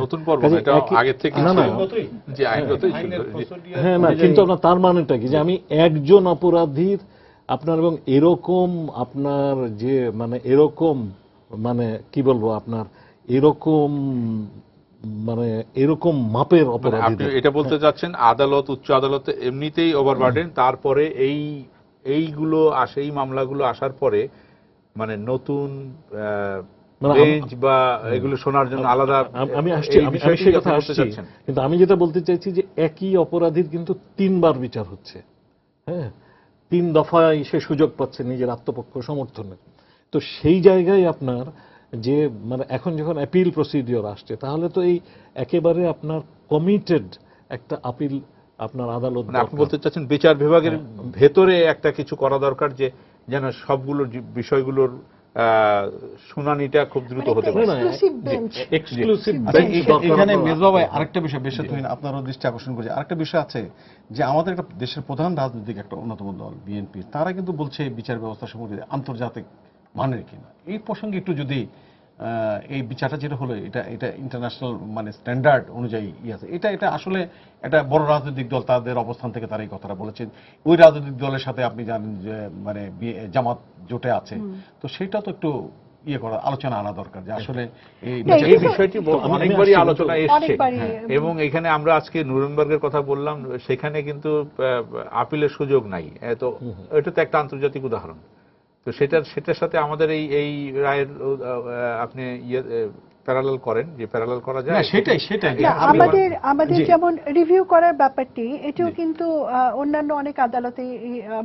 নতুন পর্ব কাজে এটা একই- আগে থেকে না, না। যে আইনগতই ছিল। হ্যাঁ না, কিন্তু আপনার তার মানেটা কি যে আমি একজন অপরাধীর আপনার এবং এরকম আপনার যে মানে এরকম মানে কি বলবো আপনার এরকম মানে এরকম মাপের মানে আপনি অপরাধী এটা বলতে চাচ্ছেন আদালত, উচ্চ আদালতে এমনিতেই ওভারবার্ডেন, তারপরে এইগুলো আসে, এই মামলাগুলো আসার পরে মানে নতুন মানে বেঞ্চ বা এগুলো শোনার জন্য আলাদা আমি আসছি, এই আমি বিষয়টি সেই আপনি কথা বলতে আসছি, চাচ্ছেন? কিন্তু আমি যেটা বলতে চাইছি যে একই অপরাধীর কিন্তু 3 বার বিচার হচ্ছে, হ্যাঁ 3 দফায় সে সুযোগ পাচ্ছে নিজের আত্মপক্ষ সমর্থনের। তো সেই জায়গায় আপনার যে মানে এখন যখন অ্যাপিল প্রসিডিওর আসছে তাহলে তো এই একেবারে আপনার কমিটেড একটা আপিল আপনার আদালত মানে আপনি দরকার। বলতে চাচ্ছেন বিচার বিভাগের ভেতরে একটা কিছু করা দরকার যে যেন সবগুলো বিষয়গুলোর শুনানিটা খুব দ্রুত হতে পারে। Exclusive bench. এক্সক্লুসিভ আচ্ছা, এখানে মেজবা ভাই আরেকটা বিষয় বেশাতুহিন আপনারও দৃষ্টি আকর্ষণ করেছে, আরেকটা বিষয় আছে যে আমাদের একটা দেশের প্রধান রাজনৈতিক একটা অন্যতম দল বিএনপি, তারা কিন্তু বলছে বিচার ব্যবস্থা সম্পর্কে আন্তর্জাতিক মানের কিনা। এই প্রসঙ্গে একটু যদি এই বিচারটা যেটা হলো এটা ইন্টারন্যাশনাল মানে স্ট্যান্ডার্ড অনুযায়ী আছে, এটা আসলে একটা বড় রাজনৈতিক দল তাদের অবস্থান থেকে তারা এই কথাটা বলেছেন। ওই রাজনৈতিক দলের সাথে আপনি জানেন যে মানে জামাত জোটে আছে, তো সেটা তো একটু করা আলোচনা আনা দরকার যে আসলে এই বিষয়টি অনেকবারই আলোচনা এসছে অনেকবারই, এবং এখানে আমরা আজকে নুরেনবার্গের কথা বললাম, সেখানে কিন্তু আপিলের সুযোগ নাই। তো এটা তো একটা আন্তর্জাতিক উদাহরণ। তো সেটার সাথে আমাদের এই রায়ের আপনি প্যারালাল করেন, যে প্যারালাল করা যায় সেটাই না, আমাদের যেমন রিভিউ করার ব্যাপারটি এটাও কিন্তু অন্যান্য অনেক আদালতে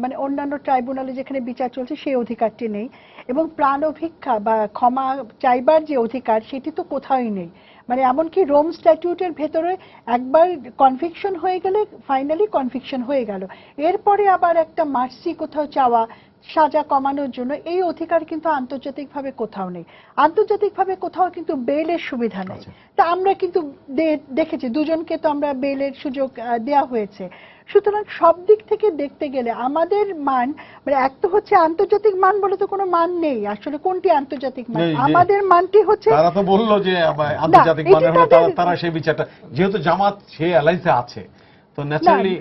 মানে অন্যান্য ট্রাইব্যুনালে যেখানে বিচার চলছে সেই অধিকারটি নেই এবং প্রাণ অভিক্ষা বা ক্ষমা চাইবার যে অধিকার সেটি তো কোথাওই নেই। মানে এমনকি রোম স্ট্যাটিউটের ভেতরে একবার কনভিকশন হয়ে গেলে ফাইনালি কনভিকশন হয়ে গেল, এরপরে আবার একটা মার্সি কোথাও চাওয়া সাজা কমানোর জন্য এই অধিকার কিন্তু আন্তর্জাতিকভাবে কোথাও নেই। আন্তর্জাতিকভাবে কোথাও কিন্তু বেলের সুবিধা নেই। তা আমরা কিন্তু দেখেছি দুজনকে তো আমরা বেলের সুযোগ দেওয়া হয়েছে। সুতরাং সব দিক থেকে দেখতে গেলে আমাদের মান মানে এক তো হচ্ছে আন্তর্জাতিক মান বলে তো কোনো মান নেই আসলে। কোনটি আন্তর্জাতিক মান? আমাদের মানটি হচ্ছে, তারা তো বললো যে আন্তর্জাতিক মানের হলে তারা সেই বিচারটা, যেহেতু জামাত সেই অ্যালায়েন্সে আছে তো ন্যাচারালি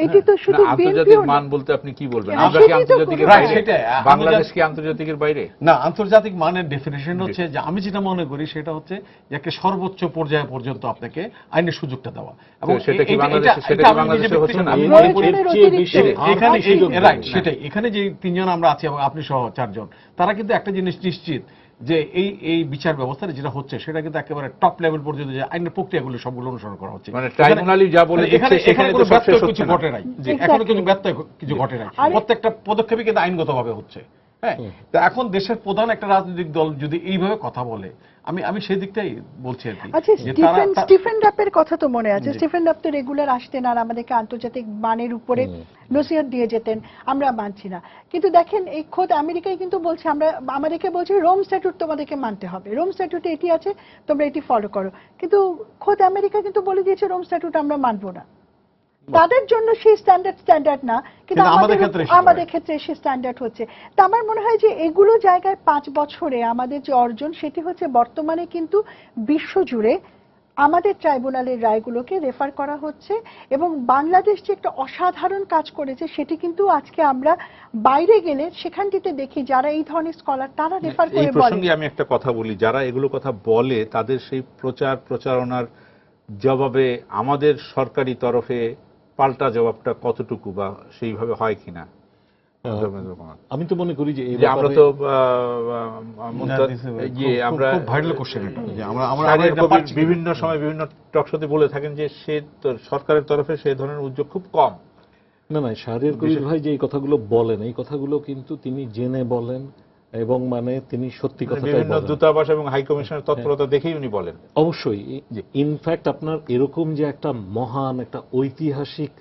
এটি তো শুধু আন্তর্জাতিক মান বলতে আপনি কি বলবেন? আমরা কি আন্তর্জাতিকের বাইরে? বাংলাদেশ কি আন্তর্জাতিকের বাইরে? না, আন্তর্জাতিক মানের ডেফিনেশন হচ্ছে যে আমি যেটা মনে করি সেটা হচ্ছে যে একটা সর্বোচ্চ পর্যায় পর্যন্ত আপনাকে আইনের সুযোগটা দেওয়া। এবং সেটা কি বাংলাদেশে হচ্ছে না? এখানে যে 3 জন আমরা আছি এবং আপনি সহ 4 জন, তারা কিন্তু একটা জিনিস নিশ্চিত যে এই বিচার ব্যবস্থাটা যেটা হচ্ছে সেটা কিন্তু একেবারে টপ লেভেল পর্যন্ত যে আইনের প্রক্রিয়াগুলো সবগুলো অনুসরণ করা হচ্ছে। মানে ট্রাইব্যুনালই যা বলে এখানে কোনো ব্যত্যয় কিছু ঘটে নাই, এখনো কিন্তু ব্যত্যয় কিছু ঘটে নাই, প্রত্যেকটা পদক্ষেপই কিন্তু আইনগতভাবে হচ্ছে। হ্যাঁ, তো এখন দেশের প্রধান একটা রাজনৈতিক দল যদি এইভাবে কথা বলে, আমি সেই দিকটাই বলছি আর কি। আচ্ছা, স্টিফেন রাপের কথা তো মনে আছে। স্টিফেন রাপ তো রেগুলার আসতেন আর আমাদেরকে আন্তর্জাতিক মানের উপরে নসিহত দিয়ে যেতেন, আমরা মানছি না। কিন্তু দেখেন এই খোদ আমেরিকায় কিন্তু বলছে, আমাদেরকে বলছে রোম স্ট্যাটিউট তোমাদেরকে মানতে হবে, রোম স্ট্যাটিউটে এটি আছে তোমরা এটি ফলো করো। কিন্তু খোদ আমেরিকা কিন্তু বলে দিয়েছে রোম স্ট্যাটিউট আমরা মানবো না। তাদের জন্য সেই স্ট্যান্ডার্ড না, কিন্তু আমাদের ক্ষেত্রে সে স্ট্যান্ডার্ড হচ্ছে। তা আমার মনে হয় যে এগুলো জায়গায় 5 বছরে আমাদের যে অর্জন সেটি হচ্ছে বর্তমানে কিন্তু বিশ্বজুড়ে আমাদের ট্রাইব্যুনালের রায়গুলোকে রেফার করা হচ্ছে এবং বাংলাদেশ যে একটা অসাধারণ কাজ করেছে সেটি কিন্তু আজকে আমরা বাইরে গেলে সেখানটিতে দেখি যারা এই ধরনের স্কলার তারা রেফার করে বলে। এই প্রসঙ্গে আমি একটা কথা বলি, যারা এগুলো কথা বলে তাদের সেই প্রচারণার জবাবে আমাদের সরকারি তরফে পাল্টা জবাবটা কতটুকু বা সেইভাবে হয় কিনা? আমি তো মনে করি যে আমরা তো বিভিন্ন সময় বিভিন্ন টকশোতে বলে থাকেন যে সে সরকারের তরফে সে ধরনের উদ্যোগ খুব কম, না না, শাহরিয়ার কবির ভাই যে এই কথাগুলো বলেন, এই কথাগুলো কিন্তু তিনি জেনে বলেন এবং মানে তিনি সত্যি কথাটাই বিভিন্ন বলেন। দূতাবাস এবং হাই কমিশনের তৎপরতা দেখেই উনি বলেন। অবশ্যই, ইনফ্যাক্ট আপনার এরকম যে একটা মহান একটা ঐতিহাসিক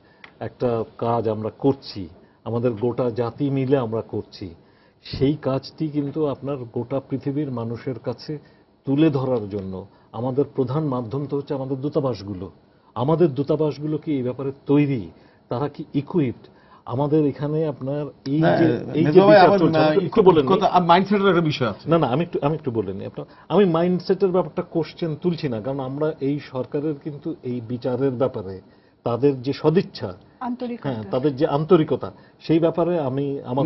একটা কাজ আমরা করছি, আমাদের গোটা জাতি মিলে আমরা করছি, সেই কাজটি কিন্তু আপনার গোটা পৃথিবীর মানুষের কাছে তুলে ধরার জন্য আমাদের প্রধান মাধ্যম তো হচ্ছে আমাদের দূতাবাসগুলো। আমাদের দূতাবাসগুলো কি এই ব্যাপারে তৈরি? তারা কি ইকুইপড? আমাদের এখানে আপনার এই যে বিচার চলছে, একটু বলেন মাইন্ডসেটের একটা বিষয় আছে। না না, আমি একটু বলে নিই আপনার। আমি মাইন্ডসেটের ব্যাপারটা কোশ্চেন তুলছি না, কারণ আমরা এই সরকারের কিন্তু এই বিচারের ব্যাপারে তাদের যে সদিচ্ছা, হ্যাঁ, তাদের যে আন্তরিকতা, সেই ব্যাপারে আমি আমার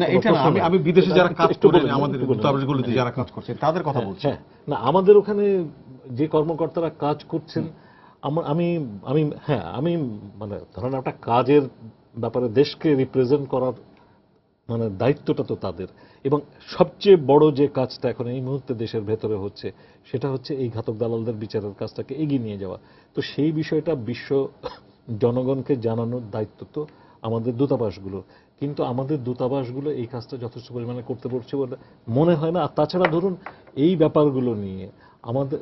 আমি বিদেশে যারা কাজ করেন, আমাদের দূতাবাসগুলোতে যারা কাজ করছে তাদের কথা বলছি। না, আমাদের ওখানে যে কর্মকর্তারা কাজ করছেন, আমি মানে ধরেন একটা কাজের ব্যাপারে দেশকে রিপ্রেজেন্ট করার মানে দায়িত্বটা তো তাদের। এবং সবচেয়ে বড় যে কাজটা এখন এই মুহূর্তে দেশের ভেতরে হচ্ছে, সেটা হচ্ছে এই ঘাতক দালালদের বিচারের কাজটাকে এগিয়ে নিয়ে যাওয়া। তো সেই বিষয়টা বিশ্ব জনগণকে জানানোর দায়িত্ব তো আমাদের দূতাবাসগুলোর। কিন্তু আমাদের দূতাবাসগুলো এই কাজটা যথেষ্ট পরিমাণে করতে পারছে বলে মনে হয় না। আর তাছাড়া ধরুন এই ব্যাপারগুলো নিয়ে আমাদের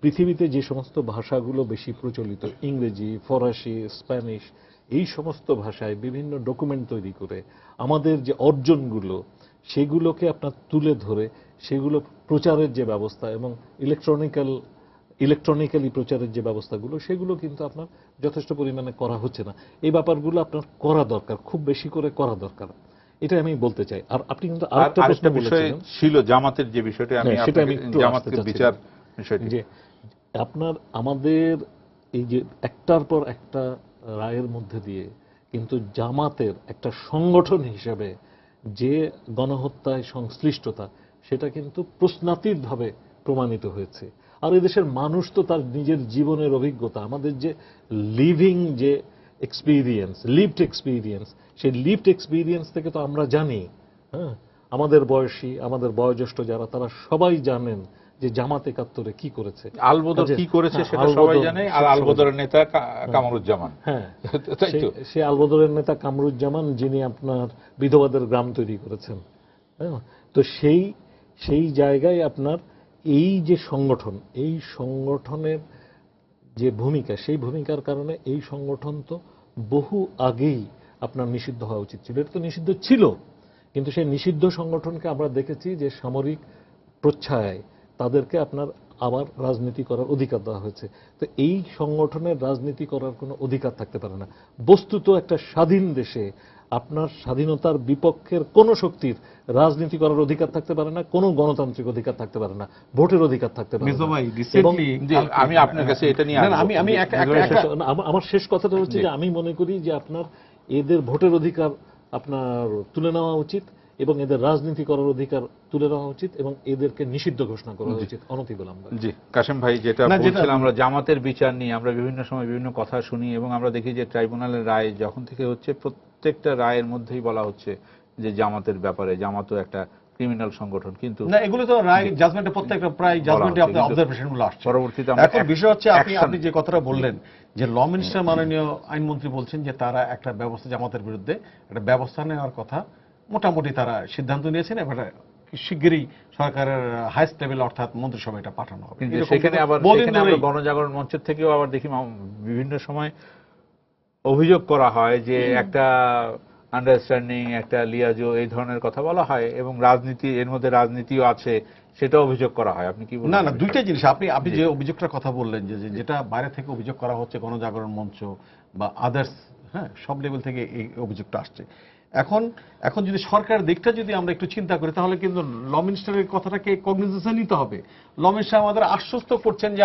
পৃথিবীতে যে সমস্ত ভাষাগুলো বেশি প্রচলিত, ইংরেজি, ফরাসি, স্প্যানিশ, এই সমস্ত ভাষায় বিভিন্ন ডকুমেন্ট তৈরি করে আমাদের যে অর্জনগুলো, সেগুলোকে আপনার তুলে ধরে সেগুলো প্রচারের যে ব্যবস্থা এবং ইলেকট্রনিক্যালি প্রচারের যে ব্যবস্থাগুলো, সেগুলো কিন্তু আপনার যথেষ্ট পরিমাণে করা হচ্ছে না। এই ব্যাপারগুলো আপনার করা দরকার, খুব বেশি করে করা দরকার, এটা আমি বলতে চাই। আর আপনি কিন্তু আরেকটা বিষয় ছিল জামাতের যে বিষয়টা, সেটা আমি একটু জামাতের বিচার বিষয়টি, যে আপনার আমাদের এই যে একটার পর একটা রায়ের মধ্যে দিয়ে কিন্তু জামাতের একটা সংগঠন হিসেবে যে গণহত্যায় সংশ্লিষ্টতা, সেটা কিন্তু প্রশ্নাতীতভাবে প্রমাণিত হয়েছে। আর এদেশের মানুষ তো তার নিজের জীবনের অভিজ্ঞতা, আমাদের যে লিভিং যে এক্সপিরিয়েন্স, লিভড এক্সপিরিয়েন্স, সেই লিভড এক্সপিরিয়েন্স থেকে তো আমরা জানি, হ্যাঁ, আমাদের বয়সী, আমাদের বয়োজ্যেষ্ঠ যারা, তারা সবাই জানেন যে জামাত ৭১ কি করেছে, আলবদর কি করেছে সেটা সবাই জানে। আর আলবদরের নেতা কামরুজ্জামান, হ্যাঁ, তাই তো সে আলবদরের নেতা কামরুজ্জামান, যিনি আপনার বিধবাদের গ্রাম তৈরি করেছেন। তো সেই জায়গায় আপনার এই যে সংগঠন, এই সংগঠনের যে ভূমিকা, সেই ভূমিকার কারণে এই সংগঠন তো বহু আগেই আপনার নিষিদ্ধ হওয়া উচিত ছিল। এটা তো নিষিদ্ধ ছিল, কিন্তু সেই নিষিদ্ধ সংগঠনকে আমরা দেখেছি যে সামরিক প্রচ্ছায়ায় তাদেরকে আপনার আবার রাজনীতি করার অধিকার দেওয়া হয়েছে। তো এই সংগঠনের রাজনীতি করার কোনো অধিকার থাকতে পারে না। বস্তুত একটা স্বাধীন দেশে আপনার স্বাধীনতার বিপক্ষের কোন শক্তির রাজনীতি করার অধিকার থাকতে পারে না, কোনো গণতান্ত্রিক অধিকার থাকতে পারে না, ভোটের অধিকার থাকতে পারে না। আমি আপনার কাছে এটা নিয়ে আমার শেষ কথাটা হচ্ছে যে আমি মনে করি যে আপনার এদের ভোটের অধিকার আপনার তুলে নেওয়া উচিত এবং এদের রাজনীতি করার অধিকার তুলে নেওয়া উচিত এবং এদেরকে নিষিদ্ধ ঘোষণা করা উচিত অনতিবিলম্বে। জি কাশেম ভাই, যেটা বলছিলাম, আমরা জামাতের বিচার নিয়ে আমরা বিভিন্ন সময় বিভিন্ন কথা শুনি এবং আমরা দেখি যে ট্রাইব্যুনালের রায় যখন থেকে হচ্ছে, প্রত্যেকটা রায়ের মধ্যেই বলা হচ্ছে যে জামাতের ব্যাপারে, জামাতও একটা ক্রিমিনাল সংগঠন। কিন্তু না, এগুলো তো রায় জাজমেন্টে, প্রত্যেকটা প্রায় জাজমেন্টে আপনার অবজারভেশন গুলো আসছে। পরবর্তীতে এখন বিষয় হচ্ছে আপনি যে কথাটা বললেন যে ল মিনিস্টার মাননীয় আইনমন্ত্রী বলছেন যে তারা একটা ব্যবস্থা, জামাতের বিরুদ্ধে একটা ব্যবস্থা নেওয়ার কথা মোটামুটি তারা সিদ্ধান্ত নিয়েছেন এবং শিগগিরই সরকারের হাইস্ট লেভেল অর্থাৎ মন্ত্রিসভা এটা পাঠানো হবে। কিন্তু সেখানে আবার গণজাগরণ মঞ্চের থেকেও আবার দেখি বিভিন্ন সময় অভিযোগ করা হয় যে একটা আন্ডারস্ট্যান্ডিং, একটা লিয়াজো, এই ধরনের কথা বলা হয় এবং রাজনীতি, এর মধ্যে রাজনীতিও আছে, সেটা অভিযোগ করা হয়। আপনি কি বলেন? না, দুইটা জিনিস। আপনি যে অভিযোগটার কথা বললেন যে যেটা বাইরে থেকে অভিযোগ করা হচ্ছে, গণজাগরণ মঞ্চ বা আদার্স, হ্যাঁ, সব লেভেল থেকে এই অভিযোগটা আসছে। এখন যদি সরকার দিকটা যদি আমরা একটু চিন্তা করি, তাহলে কিন্তু ল মিনিস্টারের কথাটাকে কগনিজেন্সে নিতে হবে। ল মিনিস্টার আমাদের আশ্বস্ত করছেন যে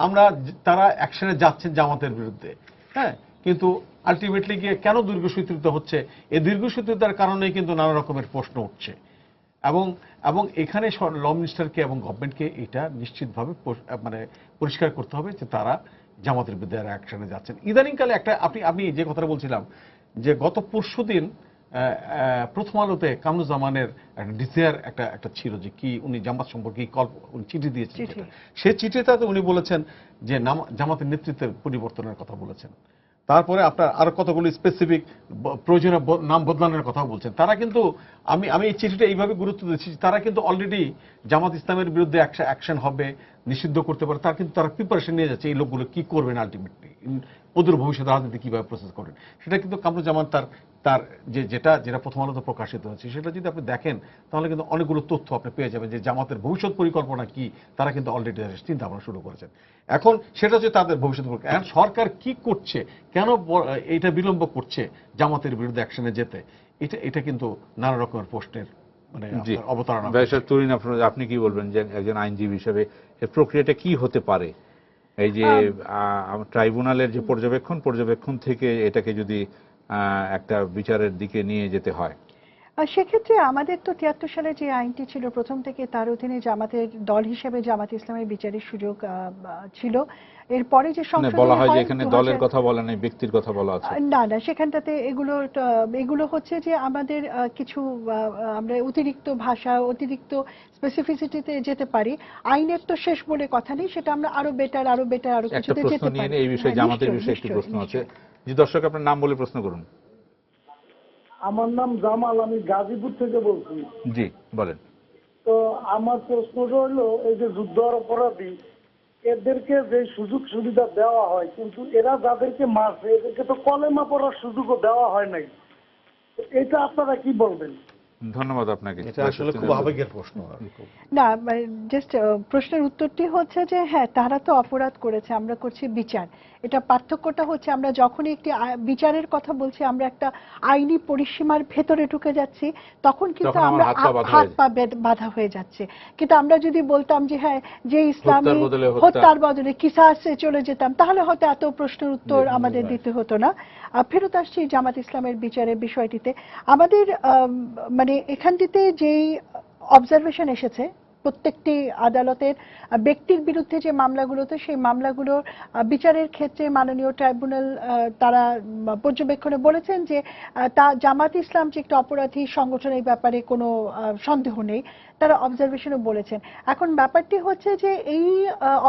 আমরা তারা অ্যাকশনে যাচ্ছেন জামাতের বিরুদ্ধে, হ্যাঁ, কিন্তু আলটিমেটলি গিয়ে কেন দীর্ঘসূত্রিত হচ্ছে, এই দীর্ঘসূত্রিতার কারণেই কিন্তু নানা রকমের প্রশ্ন উঠছে। এবং এখানে ল মিনিস্টারকে এবং গভর্নমেন্টকে এটা নিশ্চিতভাবে মানে পরিষ্কার করতে হবে যে তারা জামাতের বিরুদ্ধে অ্যাকশনে যাচ্ছেন। ইদানিংকালে একটা আমি যে কথাটা বলছিলাম যে গত পরশুদিন প্রথম আলোতে কামরুজ্জামানের একটা ডিজায়ার একটা ছিল যে কি উনি জামাত সম্পর্কে উনি চিঠি দিয়েছেন। সেই চিঠিটাতে উনি বলেছেন যে জামাতের নেতৃত্বের পরিবর্তনের কথা বলেছেন। তারপরে আপনার আরো কতগুলো স্পেসিফিক প্রয়োজনীয় নাম বদলানোর কথা বলছেন। তারা কিন্তু আমি এই চিঠিটা এইভাবে গুরুত্ব দিচ্ছি, তারা কিন্তু অলরেডি জামাত ইসলামের বিরুদ্ধে অ্যাকশন হবে, নিষিদ্ধ করতে পারে, তার কিন্তু তারা প্রিপারেশন নিয়ে যাচ্ছে এই লোকগুলো কি করবেন আলটিমেটলি, অদূর ভবিষ্যতে রাজনীতি কিভাবে প্রসেস করবেন। সেটা কিন্তু কামরুজ্জামান তার যেটা প্রথম আলোতে প্রকাশিত হচ্ছে সেটা যদি আপনি দেখেন তাহলে কিন্তু অনেকগুলো তথ্য আপনি পেয়ে যাবেন যে জামাতের ভবিষ্যৎ পরিকল্পনা কি, তারা কিন্তু অলরেডি চিন্তা ভাবনা শুরু করেছেন। এখন সেটা হচ্ছে তাদের ভবিষ্যৎ পরিকল্পনা। এখন সরকার কি করছে, কেন এটা বিলম্ব করছে জামাতের বিরুদ্ধে অ্যাকশনে যেতে, এটা কিন্তু নানা রকমের প্রশ্নের মানে অবতারণা। ব্যারিস্টার তুরিন, আপনি কি বলবেন যে একজন আইনজীবী হিসেবে এর প্রক্রিয়াটা কি হতে পারে? এই যে ট্রাইব্যুনালের যে পর্যবেক্ষণ থেকে এটাকে যদি একটা বিচারের দিকে নিয়ে যেতে হয়। সেক্ষেত্রে আমাদের তো ৭৩ সালে যে আইনটি ছিল প্রথম থেকে তার অধীনে জামাতের দল হিসেবে জামাত ইসলামের বিচারের সুযোগ ছিল। এরপরে যে সংশোধনী বলা হয় যে হয় এখানে দলের কথা বলা নেই, ব্যক্তির কথা বলা আছে। না, সেখানটাতে এগুলো হচ্ছে যে আমাদের কিছু আমরা অতিরিক্ত ভাষা, অতিরিক্ত স্পেসিফিসিটিতে যেতে পারি। আইনের তো শেষ বলে কথা নেই, সেটা আমরা আরো বেটার আরো একটা কিছুতে প্রশ্ন যেতে নিয়ে পারি। এই বিষয়ে জামাতের বিষয়ে একটি প্রশ্ন আছে। জি দর্শক, আপনার নাম বলে প্রশ্ন করুন। আমার নাম জামাল, আমি গাজীপুর থেকে বলছি। জি বলেন। তো আমার প্রশ্নটা হলো, এই যে যুদ্ধ অপরাধী এদেরকে যে সুযোগ সুবিধা দেওয়া হয়, কিন্তু এরা যাদেরকে মারছে এদেরকে তো কলেমা পড়ার সুযোগও দেওয়া হয় নাই। এটা আপনারা কি বলবেন? ধন্যবাদ আপনাকে। এটা আসলে খুব আবেগের প্রশ্ন। না, জাস্ট প্রশ্নের উত্তরটি হচ্ছে যে হ্যাঁ, তারা তো অপরাধ করেছে, আমরা করছি বিচার। এটা পার্থক্যটা হচ্ছে আমরা যখনই একটি বিচারের কথা বলছি, আমরা একটা আইনি পরিসীমার ভেতরে ঢুকে যাচ্ছি, তখন কিন্তু আমরা হাত পা বাঁধা হয়ে যাচ্ছে। কিন্তু আমরা যদি বলতাম যে হ্যাঁ, যে ইসলামী হত্যার বদলে কিসাসে চলে যেতাম, তাহলে হয়তো এত প্রশ্নের উত্তর আমাদের দিতে হতো না। ফেরত আসছি জামাত ইসলামের বিচারের বিষয়টিতে। আমাদের মানে এখানটিতে যেই অবজারভেশন এসেছে, প্রত্যেকটি আদালতের ব্যক্তির বিরুদ্ধে যে মামলাগুলোতে, সেই মামলাগুলোর বিচারের ক্ষেত্রে মাননীয় ট্রাইব্যুনাল তারা পর্যবেক্ষণে বলেছেন যে তা জামাত ইসলাম যে একটা অপরাধী সংগঠন, এই ব্যাপারে কোনো সন্দেহ নেই, তারা অবজারভেশনে বলেছেন। এখন ব্যাপারটি হচ্ছে যে এই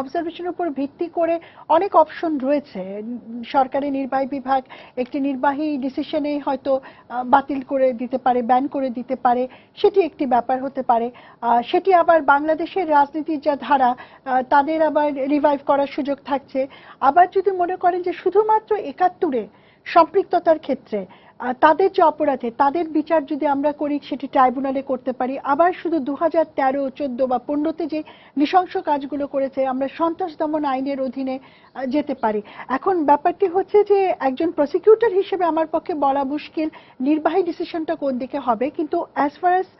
অবজারভেশনের উপর ভিত্তি করে অনেক অপশন রয়েছে। সরকারি নির্বাহী বিভাগ একটি নির্বাহী ডিসিশনে হয়তো বাতিল করে দিতে পারে, ব্যান করে দিতে পারে, সেটি একটি ব্যাপার হতে পারে। সেটি আবার বাংলাদেশের রাজনীতির যা ধারা, তাদের আবার রিভাইভ করার সুযোগ থাকছে। আবার যদি মনে করেন যে শুধুমাত্র ৭১-এ সম্পৃক্ততার ক্ষেত্রে তাদের যে অপরাধে তাদের বিচার যদি আমরা করি, সেটি ট্রাইব্যুনালে করতে পারি। আবার শুধু 2013, 14 বা 15-তে যে নৃশংস কাজগুলো করেছে, আমরা সন্ত্রাস দমন আইনের অধীনে যেতে পারি। এখন ব্যাপারটি হচ্ছে যে একজন প্রসিকিউটর হিসেবে আমার পক্ষে বলা মুশকিল নির্বাহী ডিসিশনটা কোন দিকে হবে, কিন্তু as far as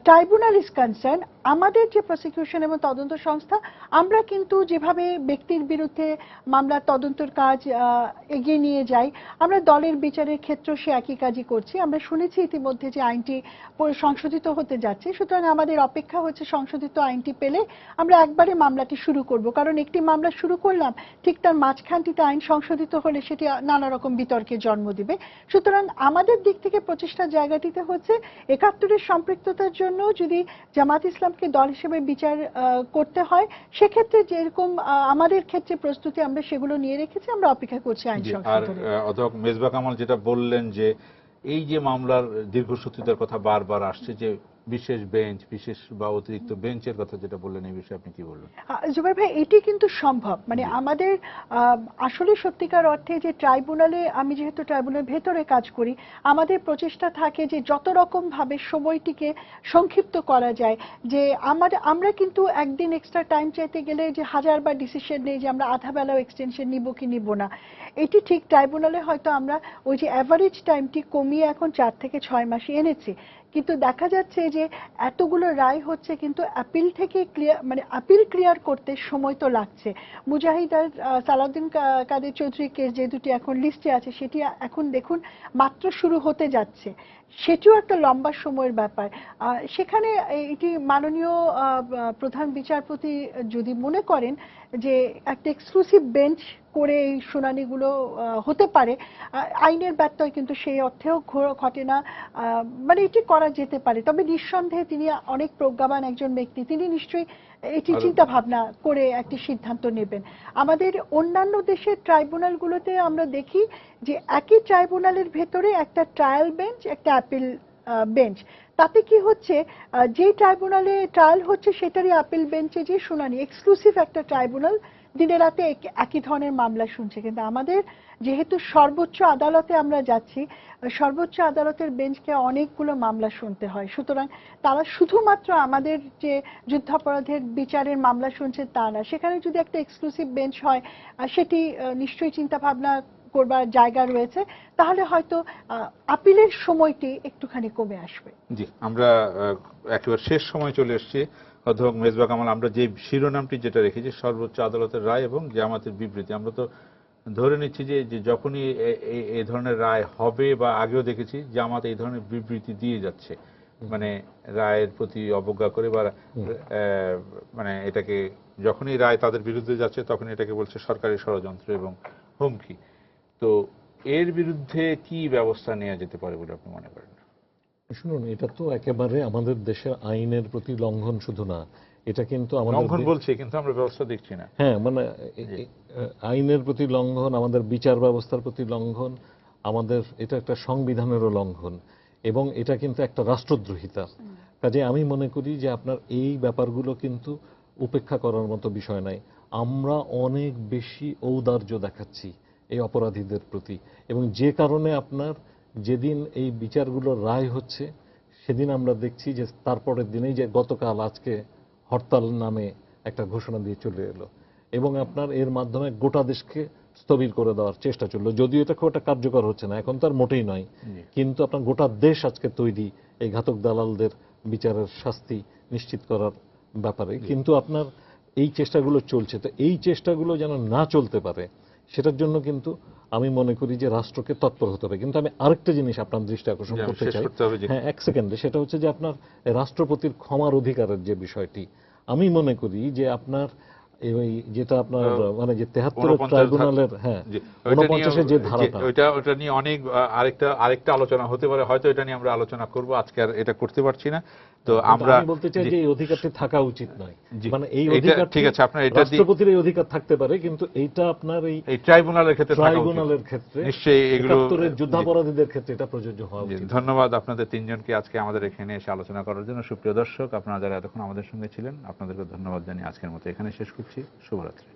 tribunal is concern, আমাদের যে প্রসিকিউশন এবং তদন্ত সংস্থা, আমরা কিন্তু যেভাবে ব্যক্তির বিরুদ্ধে মামলার তদন্তের কাজ এগিয়ে নিয়ে যাই, আমরা দলের বিচারের ক্ষেত্রে সে একই কাজই করছি। আমরা শুনেছি ইতিমধ্যে যে আইনটি সংশোধিত হতে যাচ্ছে, সুতরাং আমাদের অপেক্ষা হচ্ছে সংশোধিত আইনটি পেলে আমরা একবারে মামলাটি শুরু করব। কারণ একটি মামলা শুরু করলাম, ঠিক তার মাঝখানটিতে আইন সংশোধিত হলে সেটি নানা রকম বিতর্কের জন্ম দিবে। সুতরাং আমাদের দিক থেকে প্রচেষ্টার জায়গাটিতে হচ্ছে ৭১-এর সম্পৃক্ততার জন্য যদি জামাত ইসলামকে দল হিসেবে বিচার করতে হয়, সেক্ষেত্রে যেরকম আমাদের ক্ষেত্রে প্রস্তুতি আমরা সেগুলো নিয়ে রেখেছি, আমরা অপেক্ষা করছি আইন সংশোধনের। আর অধ্যাপক মেজবা কামাল যেটা বললেন যে এই যে মামলার দীর্ঘসূত্রিতার কথা বারবার আসছে, যে বিশেষ বেঞ্চ, বিশেষ বা অতিরিক্ত বেঞ্চের কথা যেটা বললেন, এই বিষয়ে আপনি কি বলবেন? জুবাইর ভাই, এটি কিন্তু সম্ভব। মানে আমাদের আসলে সত্যিকার অর্থে যে ট্রাইব্যুনালে, আমি যেহেতু ট্রাইব্যুনালের ভেতরে কাজ করি, আমাদের প্রচেষ্টা থাকে যে যত রকম ভাবে সময়টিকে সংক্ষিপ্ত করা যায়। যে আমরা কিন্তু একদিন এক্সট্রা টাইম চাইতে গেলে যে 1000 বার ডিসিশন নেই যে আমরা আধা বেলাও এক্সটেনশন নিব কি নিব না। এটি ঠিক ট্রাইব্যুনালে হয়তো আমরা ওই যে অ্যাভারেজ টাইমটি কমিয়ে এখন 4 থেকে 6 মাসে এনেছি, কিন্তু দেখা যাচ্ছে যে এতগুলো রায় হচ্ছে, কিন্তু অ্যাপিল থেকে ক্লিয়ার, মানে অ্যাপিল ক্লিয়ার করতে সময় তো লাগছে। মুজাহিদ আর সালাউদ্দিন কাদের চৌধুরী কেস যে দুটি এখন লিস্টে আছে, সেটি এখন দেখুন মাত্র শুরু হতে যাচ্ছে, সেটিও একটা লম্বা সময়ের ব্যাপার। সেখানে এটি মাননীয় প্রধান বিচারপতি যদি মনে করেন যে একটা এক্সক্লুসিভ বেঞ্চ করে এই শুনানিগুলো হতে পারে, আইনের ব্যত্যয় কিন্তু সেই অর্থেও ঘটে না, মানে এটি করা যেতে পারে। তবে নিঃসন্দেহে তিনি অনেক প্রজ্ঞাবান একজন ব্যক্তি, তিনি নিশ্চয়ই এটি চিন্তা ভাবনা করে একটি সিদ্ধান্ত নেবেন। আমাদের অন্যান্য দেশের ট্রাইব্যুনালগুলোতে আমরা দেখি যে একই ট্রাইব্যুনালের ভেতরে একটা ট্রায়াল বেঞ্চ, একটা অ্যাপিল বেঞ্চ। তাতে কি হচ্ছে, যে ট্রাইব্যুনালে ট্রায়াল হচ্ছে সেটারই আপিল বেঞ্চে যে শুনানি, এক্সক্লুসিভ একটা ট্রাইব্যুনাল দিনে রাতে একই ধরনের মামলা শুনছে। কিন্তু আমাদের যেহেতু সর্বোচ্চ আদালতে আমরা যাচ্ছি, সর্বোচ্চ আদালতের বেঞ্চকে অনেকগুলো মামলা শুনতে হয়, সুতরাং তারা শুধুমাত্র আমাদের যে যুদ্ধাপরাধের বিচারের মামলা শুনছে তা না, সেখানে যদি একটা এক্সক্লুসিভ বেঞ্চ হয় সেটি নিশ্চয়ই চিন্তা ভাবনা করবার জায়গা রয়েছে, তাহলে হয়তো আপিলের সময়টি একটুখানি কমে আসবে। জি, আমরা একেবারে শেষ সময় চলে এসেছি। অধ্যাপক মেজবা কামাল, আমরা যে শিরোনামটি যেটা রেখেছি সর্বোচ্চ আদালতের রায় এবং জামাতের বিবৃতি, আমরা তো ধরে নিচ্ছি যে যখনই এই ধরনের রায় হবে, বা আগেও দেখেছি জামাত এই ধরনের বিবৃতি দিয়ে যাচ্ছে, মানে রায়ের প্রতি অবজ্ঞা করে, বা মানে এটাকে যখনই রায় তাদের বিরুদ্ধে যাচ্ছে তখন এটাকে বলছে সরকারি ষড়যন্ত্র এবং হুমকি। তো এর বিরুদ্ধে কি ব্যবস্থা নেওয়া যেতে পারে বলে আপনি মনে করেন? শুনুন, এটা তো একেবারে আমাদের দেশের আইনের প্রতি লঙ্ঘন শুধু না, এটা কিন্তু আমাদের লঙ্ঘন বলছে, কিন্তু আমরা ব্যবস্থা দেখছি না। হ্যাঁ, মানে আইনের প্রতি লঙ্ঘন, আমাদের বিচার ব্যবস্থার প্রতি লঙ্ঘন, আমাদের এটা একটা সংবিধানেরও লঙ্ঘন, এবং এটা কিন্তু একটা রাষ্ট্রদ্রোহিতা। কাজে আমি মনে করি যে আপনার এই ব্যাপারগুলো কিন্তু উপেক্ষা করার মতো বিষয় নাই। আমরা অনেক বেশি ঔদার্য দেখাচ্ছি এই অপরাধীদের প্রতি, এবং যে কারণে আপনার যেদিন এই বিচারগুলোর রায় হচ্ছে সেদিন আমরা দেখছি যে তারপরের দিনেই যে গতকাল আজকে হরতাল নামে একটা ঘোষণা দিয়ে চলে এলো, এবং আপনার এর মাধ্যমে গোটা দেশকে স্থবির করে দেওয়ার চেষ্টা চললো। যদিও এটা খুব একটা কার্যকর হচ্ছে না, এখন তার মোটেই নয়, কিন্তু আপনার গোটা দেশ আজকে তৈরি এই ঘাতক দালালদের বিচারের শাস্তি নিশ্চিত করার ব্যাপারে। কিন্তু আপনার এই চেষ্টাগুলো চলছে, তো এই চেষ্টাগুলো যেন না চলতে পারে সেটার জন্য কিন্তু আমি মনে করি যে রাষ্ট্রকে তৎপর হতে হবে। কিন্তু আমি আরেকটা জিনিস আপনার দৃষ্টি আকর্ষণ করতে চাই, হ্যাঁ এক সেকেন্ডে, সেটা হচ্ছে যে আপনার রাষ্ট্রপতির ক্ষমার অধিকারের যে বিষয়টি, আমি মনে করি যে আপনার এই যেটা আপনার মানে যে 73 ট্রাইব্যুনালের, হ্যাঁ 49 যে ধারাটা, ওইটা নিয়ে অনেক আরেকটা আলোচনা হতে পারে, হয়তো এটা নিয়ে আমরা আলোচনা করব, আজকে আর এটা করতে পারছি না। তো আমরা বলতে চাই যে এই অধিকারটি থাকা উচিত নয়, মানে এই অধিকার, ঠিক আছে, আপনার এটা রাষ্ট্রপতির এই অধিকার থাকতে পারে, কিন্তু এইটা আপনার এই ট্রাইব্যুনালের ক্ষেত্রে নিশ্চয়ই এগুলো যুদ্ধাপরাধীদের ক্ষেত্রে এটা প্রযোজ্য হওয়া উচিত। ধন্যবাদ আপনাদের তিনজনকে আজকে আমাদের এখানে এসে আলোচনা করার জন্য। সুপ্রিয় দর্শক, আপনারা যারা এতক্ষণ আমাদের সঙ্গে ছিলেন আপনাদেরকে ধন্যবাদ জানিয়ে আজকের মতো এখানে শেষ করছি। শুভরাত্রি।